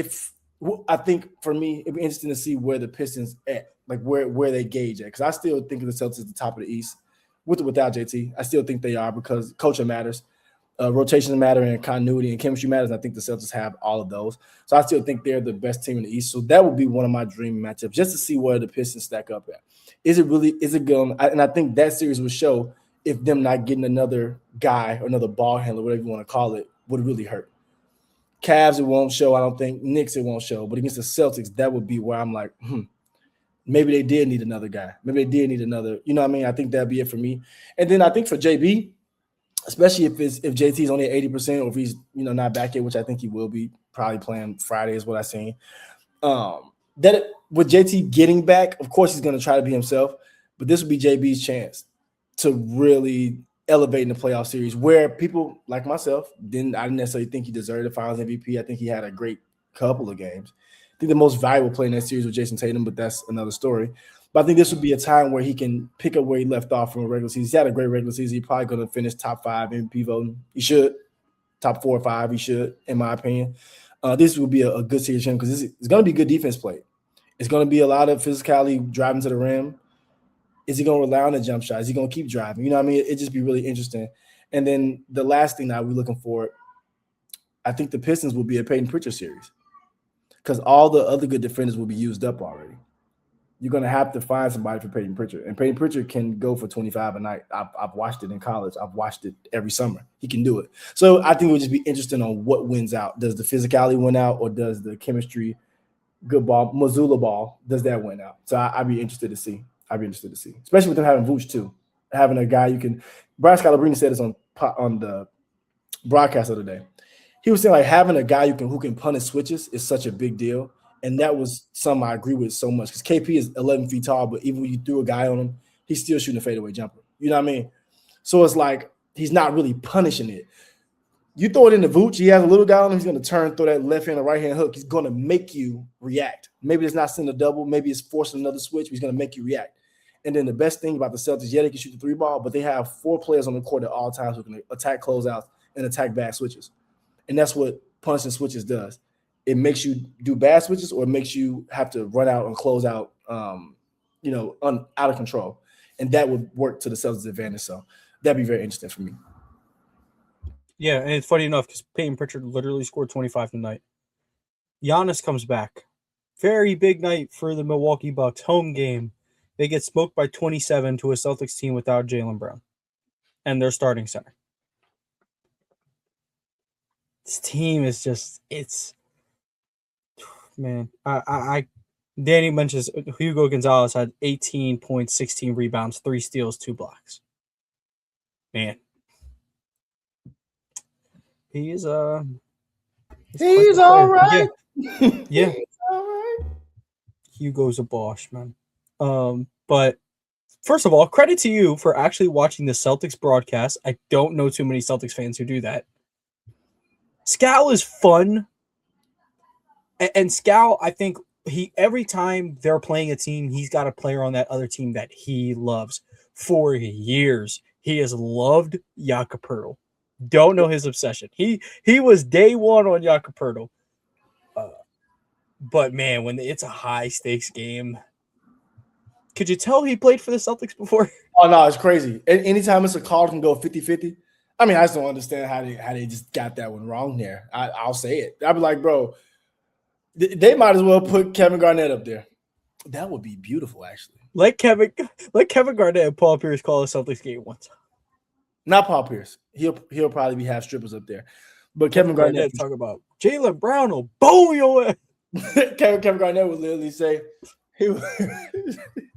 I think for me, it'd be interesting to see where the Pistons at, like where they gauge at. Because I still think of the Celtics at the top of the East, with or without JT. I still think they are because culture matters, rotations matter, and continuity and chemistry matters. I think the Celtics have all of those. So I still think they're the best team in the East. So that would be one of my dream matchups, just to see where the Pistons stack up at. Is it going? And I think that series would show if them not getting another guy or another ball handler, whatever you want to call it, would really hurt. Cavs, it won't show. I don't think. Knicks, it won't show. But against the Celtics, that would be where I'm like, maybe they did need another guy. Maybe they did need another. You know what I mean? I think that'd be it for me. And then I think for JB, especially if JT's only at 80% or if he's not back yet, which I think he will be, probably playing Friday is what I seen. With JT getting back, of course he's going to try to be himself, but this would be JB's chance to really elevate in the playoff series where people like myself I didn't necessarily think he deserved the Finals MVP. I think he had a great couple of games. I think the most valuable play in that series was Jason Tatum, but that's another story. But I think this would be a time where he can pick up where he left off from a regular season. He's had a great regular season. He's probably going to finish top 5 MVP voting. He should. Top 4 or 5, he should, in my opinion. This will be a good series for him because it's going to be good defense play. It's going to be a lot of physicality driving to the rim. Is he going to rely on the jump shot? Is he going to keep driving? You know what I mean? It just be really interesting. And then the last thing that we're looking for, I think the Pistons will be a Peyton Pritchard series because all the other good defenders will be used up already. You're going to have to find somebody for Peyton Pritchard. And Peyton Pritchard can go for 25 a night. I've watched it in college. I've watched it every summer. He can do it. So I think it would just be interesting on what wins out. Does the physicality win out or does the chemistry, good ball, Missoula ball, does that win out? So I'd be interested to see. Especially with them having Vooch too. Having a guy you can – Brian Scalabrine said this on the broadcast of the day. He was saying like having a guy who can punish switches is such a big deal. And that was something I agree with so much because KP is 11 feet tall, but even when you threw a guy on him, he's still shooting a fadeaway jumper. You know what I mean? So it's like he's not really punishing it. You throw it in the Vooch, he has a little guy on him, he's going to throw that left hand or right hand hook. He's going to make you react. Maybe it's not sending a double, maybe it's forcing another switch, but he's going to make you react. And then the best thing about the Celtics, they can shoot the 3 ball, but they have 4 players on the court at all times who can attack closeouts and attack bad switches. And that's what punishing switches does. It makes you do bad switches or it makes you have to run out and close out, out of control. And that would work to the Celtics' advantage. So that'd be very interesting for me. Yeah, and it's funny enough because Peyton Pritchard literally scored 25 tonight. Giannis comes back. Very big night for the Milwaukee Bucks. Home game. They get smoked by 27 to a Celtics team without Jaylen Brown and their starting center. This team is just, man. Danny mentions Hugo Gonzalez had 18 points, 16 rebounds, 3 steals, 2 blocks. Man. He's all right. Yeah. He's all right. Hugo's a Bosch, man. But first of all, credit to you for actually watching the Celtics broadcast. I don't know too many Celtics fans who do that. Scal is fun. And Scal, I think every time they're playing a team, he's got a player on that other team that he loves. For years, he has loved Jakob Poeltl. Don't know his obsession. He was day one on Jakob Poeltl. But man, when it's a high stakes game, could you tell he played for the Celtics before? Oh no, it's crazy. Anytime it's a call, can go 50-50. I mean, I just don't understand how they just got that one wrong there. I'll say it. I'll be like, bro, they might as well put Kevin Garnett up there. That would be beautiful, actually. Let Kevin Garnett and Paul Pierce call a Celtics game once. Not Paul Pierce. He'll probably be half strippers up there. But Kevin Garnett talk about Jaylen Brown will bow your ass. Kevin Garnett would literally say, I'm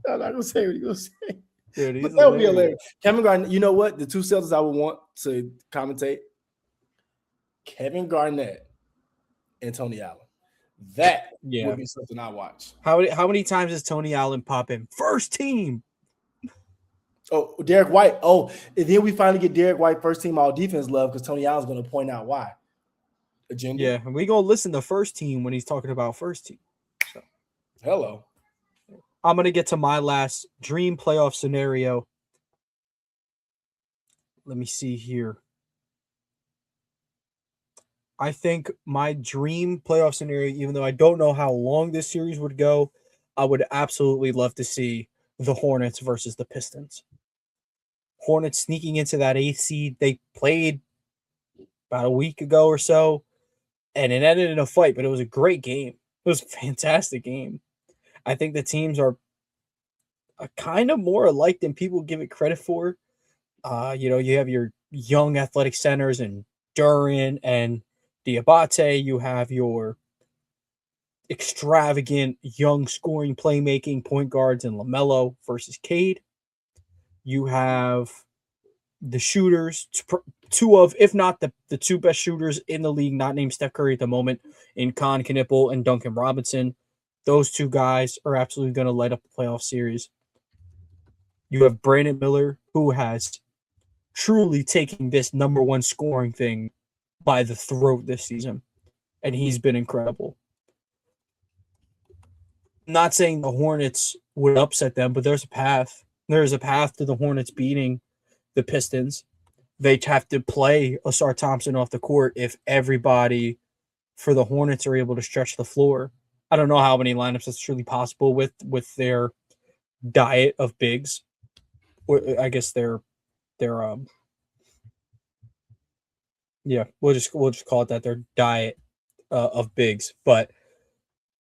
not gonna say what he's gonna say. Dude, but that would be hilarious. Kevin Garnett, you know what? The 2 Celtics I would want to commentate: Kevin Garnett and Tony Allen. That would be something I watch. How many times does Tony Allen pop in? First team. Oh, Derek White. Oh, and then we finally get Derek White first team all defense love because Tony Allen's going to point out why. Agenda. Yeah, and we're going to listen to first team when he's talking about first team. So. Hello. I'm going to get to my last dream playoff scenario. Let me see here. I think my dream playoff scenario, even though I don't know how long this series would go, I would absolutely love to see the Hornets versus the Pistons. Hornets sneaking into that 8th seed. They played about a week ago or so, and it ended in a fight, but it was a great game. It was a fantastic game. I think the teams are kind of more alike than people give it credit for. You have your young athletic centers and Duran and Diabate. You have your extravagant, young scoring, playmaking point guards in LaMelo versus Cade. You have the shooters, two of, if not the two best shooters in the league, not named Steph Curry at the moment, in Con Knipple and Duncan Robinson. Those two guys are absolutely going to light up the playoff series. You have Brandon Miller, who has truly taken this number one scoring thing by the throat this season, and he's been incredible. Not saying the Hornets would upset them, but there's a path. There's a path to the Hornets beating the Pistons. They have to play Asar Thompson off the court if everybody for the Hornets are able to stretch the floor. I don't know how many lineups that's truly possible with their diet of bigs. Or I guess their yeah, we'll just call it that, their diet of bigs. But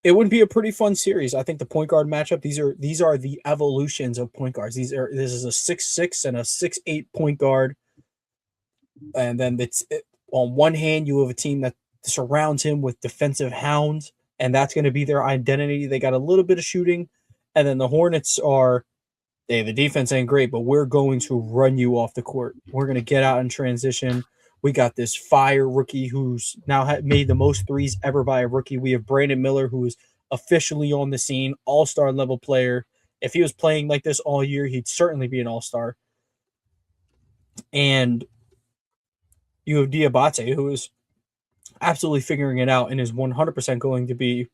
it would be a pretty fun series. I think the point guard matchup, these are the evolutions of point guards. This is a 6'6" and a 6'8" point guard. And then on one hand, you have a team that surrounds him with defensive hounds, and that's going to be their identity. They got a little bit of shooting, and then the Hornets are, the defense ain't great, but we're going to run you off the court. We're going to get out in transition. We got this fire rookie who's now made the most threes ever by a rookie. We have Brandon Miller, who is officially on the scene, all-star level player. If he was playing like this all year, he'd certainly be an all-star. And you have Diabate, who is absolutely figuring it out and is 100% going to be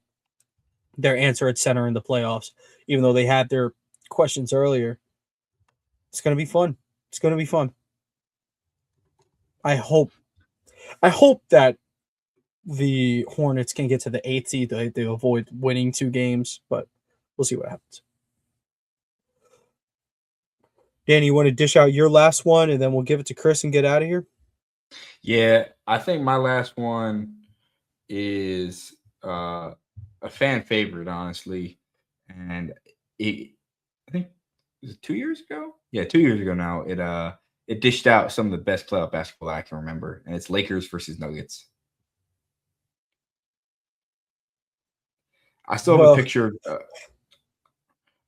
their answer at center in the playoffs, even though they had their questions earlier. It's going to be fun. It's going to be fun. I hope that the Hornets can get to the 8th seed. They avoid winning 2 games, but we'll see what happens. Danny, you want to dish out your last one, and then we'll give it to Chris and get out of here? Yeah, I think my last one is a fan favorite, honestly. And I think, was it 2 years ago? Yeah, 2 years ago now. It dished out some of the best playoff basketball I can remember, and it's Lakers versus Nuggets. I still have a picture.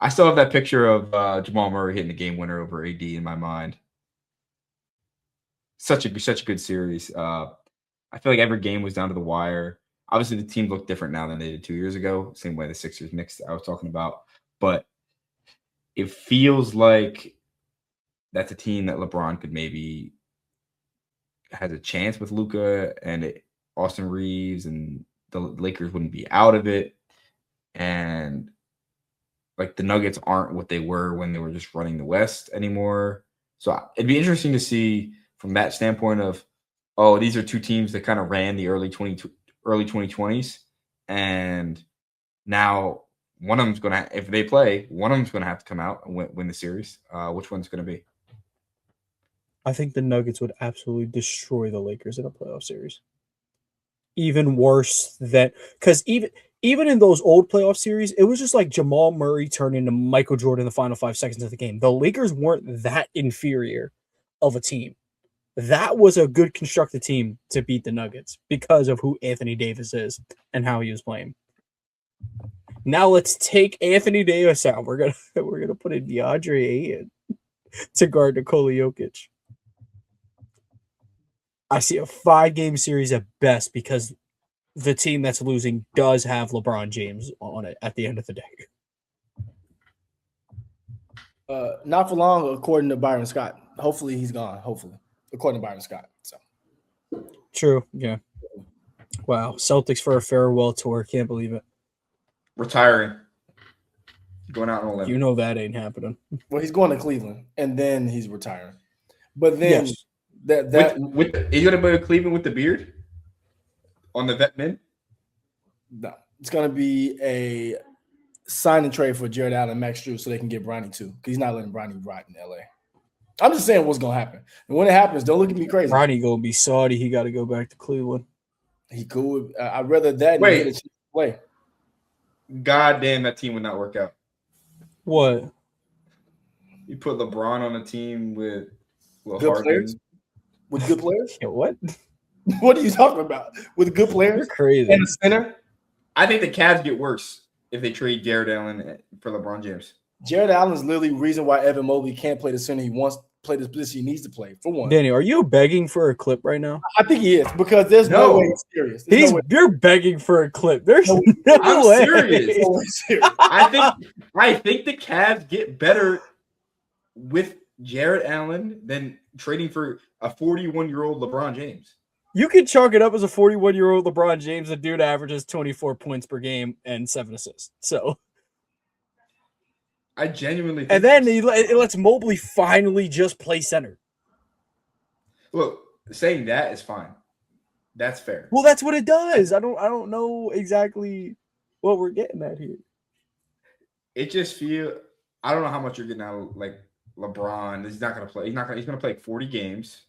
I still have that picture of Jamal Murray hitting the game winner over AD in my mind. Such a good series. I feel like every game was down to the wire. Obviously, the team looked different now than they did 2 years ago. Same way the Sixers Knicks I was talking about, but it feels like that's a team that LeBron could maybe has a chance with Luka and Austin Reeves, and the Lakers wouldn't be out of it. And like the Nuggets aren't what they were when they were just running the West anymore. So it'd be interesting to see from that standpoint of, oh, these are two teams that kind of ran the early 2020s, and now one of them's going to, if they play, one of them's going to have to come out and win the series. Which one's going to be? I think the Nuggets would absolutely destroy the Lakers in a playoff series. Even worse than, because even in those old playoff series, it was just like Jamal Murray turned into Michael Jordan in the final 5 seconds of the game. The Lakers weren't that inferior of a team. That was a good constructed team to beat the Nuggets because of who Anthony Davis is and how he was playing. Now let's take Anthony Davis out. We're gonna put in DeAndre Ayton to guard Nikola Jokic. I see a 5-game series at best because the team that's losing does have LeBron James on it at the end of the day. Not for long, according to Byron Scott. Hopefully he's gone. Hopefully, according to Byron Scott. So true. Yeah. Wow. Celtics for a farewell tour. Can't believe it. Retiring. Going out on a limb. You know that ain't happening. Well, he's going to Cleveland, and then he's retiring. But then yes. He's going to be Cleveland with the beard on the vet min? No. It's going to be a sign and trade for Jared Allen and Max Strus so they can get Bronny too, because he's not letting Bronny ride in LA. I'm just saying what's going to happen. And when it happens, don't look at me crazy. Bronny going to be Saudi. He got to go back to Cleveland. He could. I'd rather that than get a chance to play. God damn, that team would not work out. What? You put LeBron on a team with good players? With good players? Yeah, what? What are you talking about? With good players? You're crazy. And a center? I think the Cavs get worse if they trade Jared Allen for LeBron James. Jared Allen's literally the reason why Evan Mobley can't play the center he wants to play the position he needs to play. For one, Danny, are you begging for a clip right now? I think he is because there's no way he's serious. You're begging for a clip. There's no I'm way. serious. No way he's serious. I think the Cavs get better with Jared Allen than trading for a 41-year-old LeBron James. You can chalk it up as a 41-year-old LeBron James. The dude averages 24 points per game and 7 assists. So, I genuinely think and then it lets Mobley finally just play center. Look, saying that is fine. That's fair. Well, that's what it does. I don't know exactly what we're getting at here. It just I don't know how much you're getting out of like LeBron. He's not gonna play. He's gonna play like 40 games.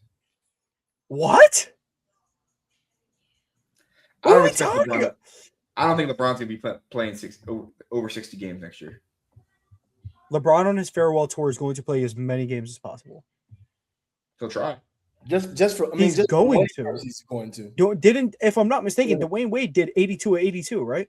What? I don't think LeBron's gonna be playing over 60 games next year. LeBron on his farewell tour is going to play as many games as possible. He'll try. He's going to. If I'm not mistaken, Dwayne Wade did 82 or 82, right?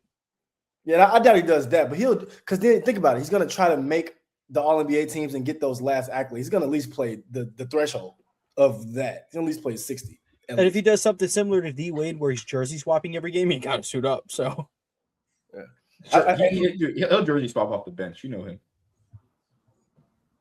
Yeah, I doubt he does that, but because then think about it, he's gonna try to make the All-NBA teams and get those last accolades. He's gonna at least play the threshold of that. He's gonna at least play 60. And if he does something similar to D Wade, where he's jersey swapping every game, he gotta suit up. So, yeah, he'll jersey swap off the bench. You know him.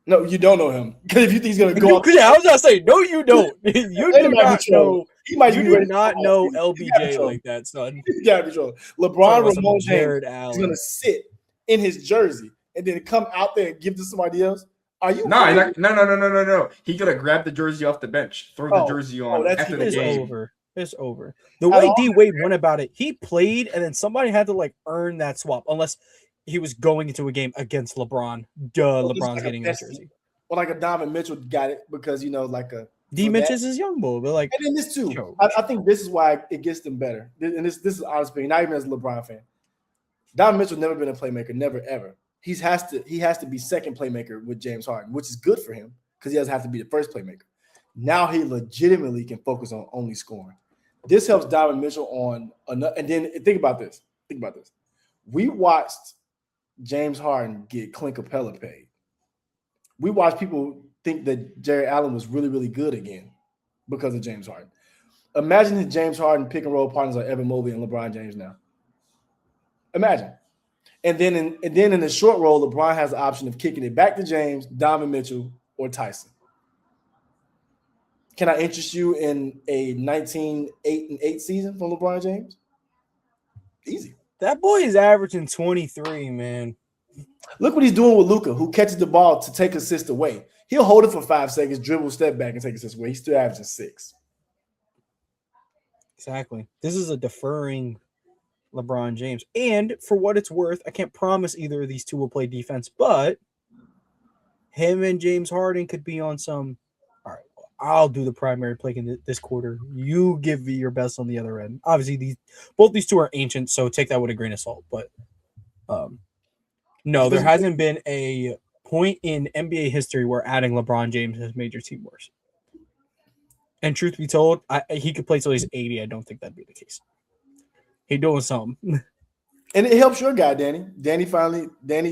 No, you don't know him. Because if you think he's gonna go, I was gonna say, no, you don't. You do not know. You do not know LBJ like that, son. He gotta be trolling. LeBron Ramon James is gonna sit in his jersey and then come out there and give to somebody else. Are you? No. He's gonna grab the jersey off the bench, throw the jersey on after the game. It's over. The way D Wade went about it, he played, and then somebody had to like earn that swap, unless he was going into a game against LeBron. LeBron's getting that jersey. Or like a Donovan Mitchell got it because like a D Mitch is his young bull, but like, and then this too. I think this is why it gets them better. And this is honest opinion, not even as a LeBron fan. Donovan Mitchell never been a playmaker, never ever. He has to be second playmaker with James Harden, which is good for him because he doesn't have to be the first playmaker. Now he legitimately can focus on only scoring. This helps Donovan Mitchell on another. And then think about this. We watched James Harden get Clint Capella paid. We watched people think that Jared Allen was really, really good again because of James Harden. Imagine if James Harden pick and roll partners like Evan Mobley and LeBron James now. Imagine. And then in the short roll, LeBron has the option of kicking it back to James, Donovan Mitchell, or Tyson. Can I interest you in a 19-8-8 season from LeBron James? Easy. That boy is averaging 23, man. Look what he's doing with Luka, who catches the ball to take assist away. He'll hold it for 5 seconds, dribble, step back, and take assist away. He's still averaging 6. Exactly. This is a deferring LeBron James. And for what it's worth, I can't promise either of these two will play defense, but him and James Harden could be on some, all right, I'll do the primary play in this quarter. You give me your best on the other end. Obviously, both these two are ancient, so take that with a grain of salt. But no, there hasn't been a point in NBA history where adding LeBron James has made your team worse. And truth be told, he could play till he's 80. I don't think that'd be the case. He doing something. And it helps your guy, Danny.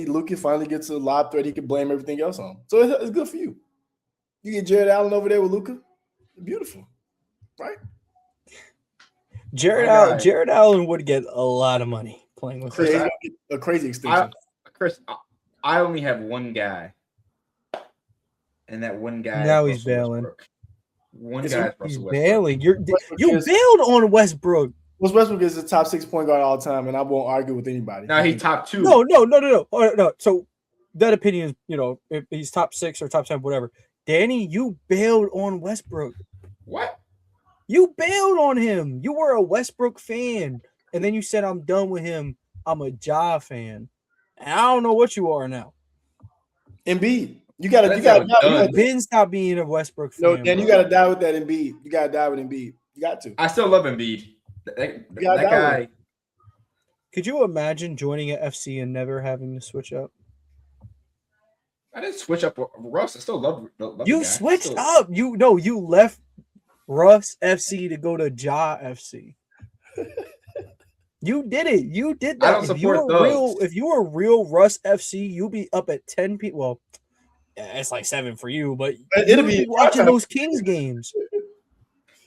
Luka finally gets a lob threat he can blame everything else on. So it's good for you. You get Jared Allen over there with Luka. Beautiful. Right? Jared Allen would get a lot of money playing with Chris. A crazy extension. Chris, I only have one guy. And that one guy now he's bailing. Westbrook. One guy is bailing. You bailed on Westbrook. Westbrook is the top 6 point guard all time, and I won't argue with anybody. Now he's top 2. No. So that opinion is, if he's top 6 or top 10, whatever. Danny, you bailed on Westbrook. What? You bailed on him. You were a Westbrook fan, and then you said, "I'm done with him. I'm a Ja fan." And I don't know what you are now. Embiid. You gotta Ben stop being a Westbrook fan. No, Dan, you gotta die with that Embiid. You gotta die with Embiid. You got to. I still love Embiid. That guy. Could you imagine joining an FC and never having to switch up? I didn't switch up Russ. I still love you switched up. You left Russ FC to go to Ja FC. You did it. You did I that. don't If you support were real, thugs. if you were real Russ FC, you'd be up at 10 people. Well, yeah, it's like 7 for you, but you It'll would be be watching those Kings games.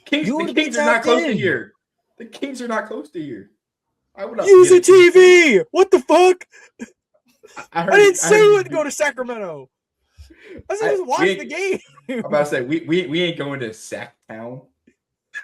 Kings. You The would be Kings are not tapped close to in. here. The Kings are not close to here. I would not Use be a at Kings game. TV. What the fuck? I I heard. didn't I say heard we would go to Sacramento. I said just watch the game. I'm about to say we ain't going to Sacktown.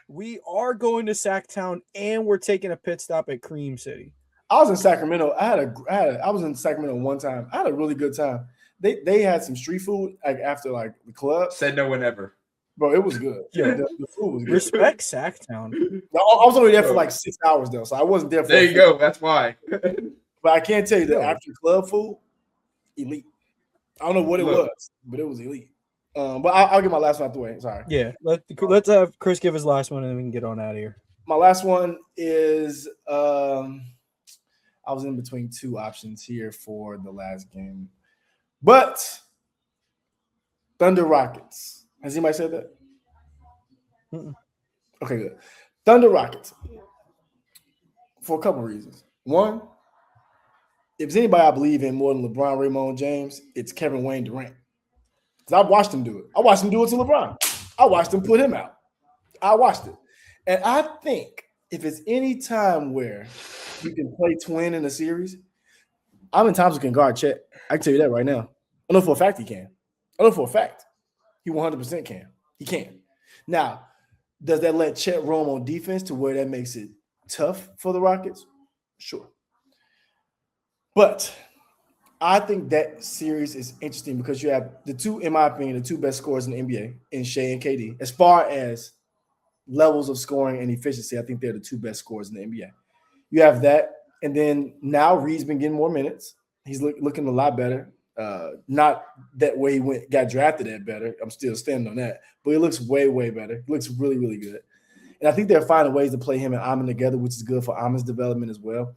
We are going to Sacktown, and we're taking a pit stop at Cream City. I was in Sacramento. I was in Sacramento one time. I had a really good time. They had some street food like after like the club. Said no one ever. Bro, it was good. Yo, the food was good. Respect Sacktown. I was only there for like 6 hours though, so I wasn't there for. There you go. That's why. But I can't tell you the Yo. after club food, elite. I don't know what it was, but it was elite. But I'll get my last one out the way. Sorry. Yeah, let's have Chris give his last one, and then we can get on out of here. My last one is I was in between two options here for the last game, but Thunder Rockets. Has anybody said that? Mm-mm. Okay, good. Thunder Rockets for a couple of reasons. One, if there's anybody I believe in more than LeBron, Raymond James, it's Kevin Wayne Durant. Because I watched him do it. I watched him do it to LeBron. I watched him put him out. I watched it. And I think if it's any time where you can play twin in a series, Alvin Thompson can guard Chet. I can tell you that right now. I know for a fact he can. I know for a fact he 100% can. He can. Now, does that let Chet roam on defense to where that makes it tough for the Rockets? Sure. But I think that series is interesting because you have the two, in my opinion, the two best scorers in the NBA in Shea and KD. As far as levels of scoring and efficiency, I think they're the two best scorers in the NBA. You have that. And then now Reed's been getting more minutes. He's looking a lot better. Not that way he got drafted at better. I'm still standing on that. But he looks way, way better. He looks really, really good. And I think they're finding ways to play him and Amon together, which is good for Amon's development as well.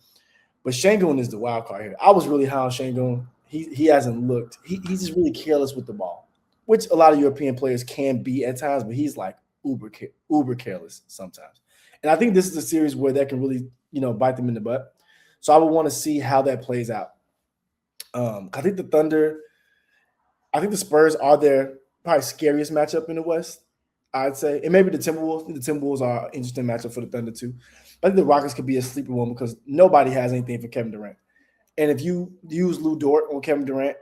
But Şengün is the wild card here. I was really high on Şengün. He hasn't looked. He's just really careless with the ball, which a lot of European players can be at times, but he's like uber careless sometimes. And I think this is a series where that can really, bite them in the butt. So I would want to see how that plays out. I think the Spurs are their probably scariest matchup in the West, I'd say. And maybe the Timberwolves. The Timberwolves are an interesting matchup for the Thunder too. But I think the Rockets could be a sleeper one because nobody has anything for Kevin Durant. And if you use Lou Dort on Kevin Durant,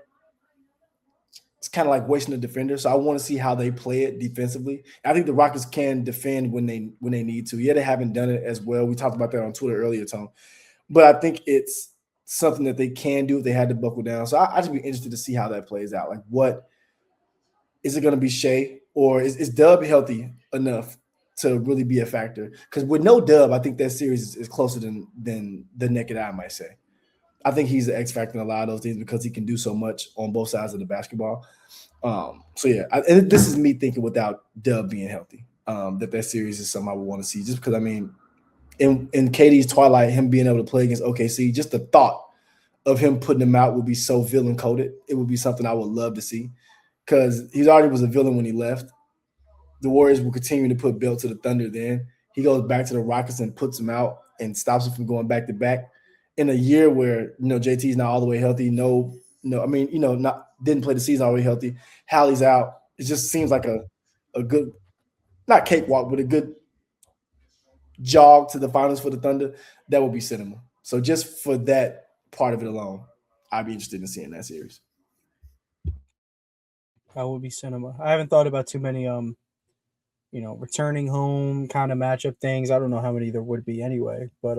it's kind of like wasting a defender. So I want to see how they play it defensively. I think the Rockets can defend when they need to. Yeah, they haven't done it as well. We talked about that on Twitter earlier, Tom. But I think it's something that they can do if they had to buckle down. So I just be interested to see how that plays out. Like, what is it going to be, Shea, or is Dub healthy enough to really be a factor? Because with no Dub, I think that series is closer than the naked eye might say. I think he's the X factor in a lot of those things because he can do so much on both sides of the basketball. So yeah, and this is me thinking without Dub being healthy, that series is something I would want to see. Just because in KD's twilight, him being able to play against OKC, just the thought of him putting him out would be so villain coded. It would be something I would love to see because he already was a villain when he left. The Warriors will continue to put belt to the Thunder. Then he goes back to the Rockets and puts them out and stops them from going back to back in a year where JT's not all the way healthy. Didn't play the season all the way healthy. Hallie's out. It just seems like a good, not cakewalk, but a good jog to the finals for the Thunder. That would be cinema. So just for that part of it alone, I'd be interested in seeing that series. That would be cinema. I haven't thought about too many returning home kind of matchup things. I don't know how many there would be anyway, but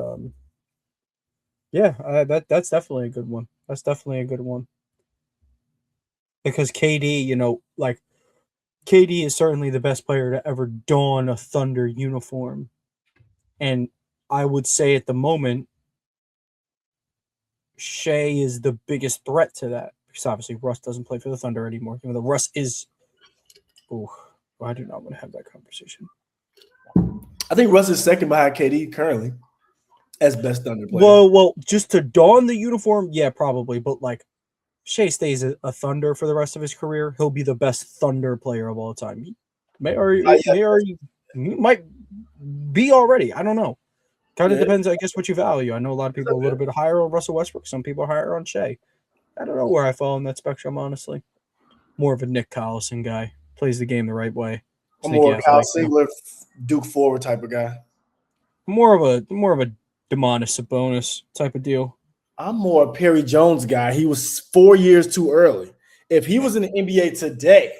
that's definitely a good one. That's definitely a good one. Because KD, KD is certainly the best player to ever don a Thunder uniform. And I would say at the moment, Shea is the biggest threat to that. Because obviously Russ doesn't play for the Thunder anymore. The Russ is... I do not want to have that conversation. I think Russ is second behind KD currently as best Thunder player. Well, just to don the uniform, yeah, probably. But Shea stays a Thunder for the rest of his career, he'll be the best Thunder player of all time. He might be already. I don't know. Kind of Yeah. depends, I guess, what you value. I know a lot of people are a little bit higher on Russell Westbrook. Some people are higher on Shea. I don't know where I fall on that spectrum, honestly. More of a Nick Collison guy. Plays the game the right way. I'm Sneaky more Kyle athletic. Sigler, Duke forward type of guy. More of a Demonis Sabonis type of deal. I'm more a Perry Jones guy. He was 4 years too early. If he was in the NBA today,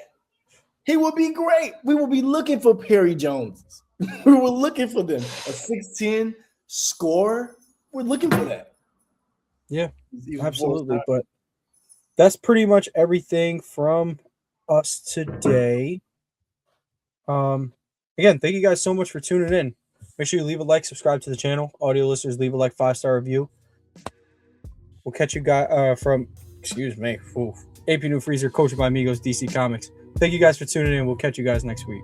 he would be great. We would be looking for Perry Jones. We were looking for them. A 6'10 scorer. We're looking for that. Yeah, Even absolutely. But that's pretty much everything from us today. Again, thank you guys so much for tuning in. Make sure you leave a like, subscribe to the channel. Audio listeners, leave a like, 5-star review. We'll catch you guys from, AP New Freezer, coached by Amigos DC Comics. Thank you guys for tuning in. We'll catch you guys next week.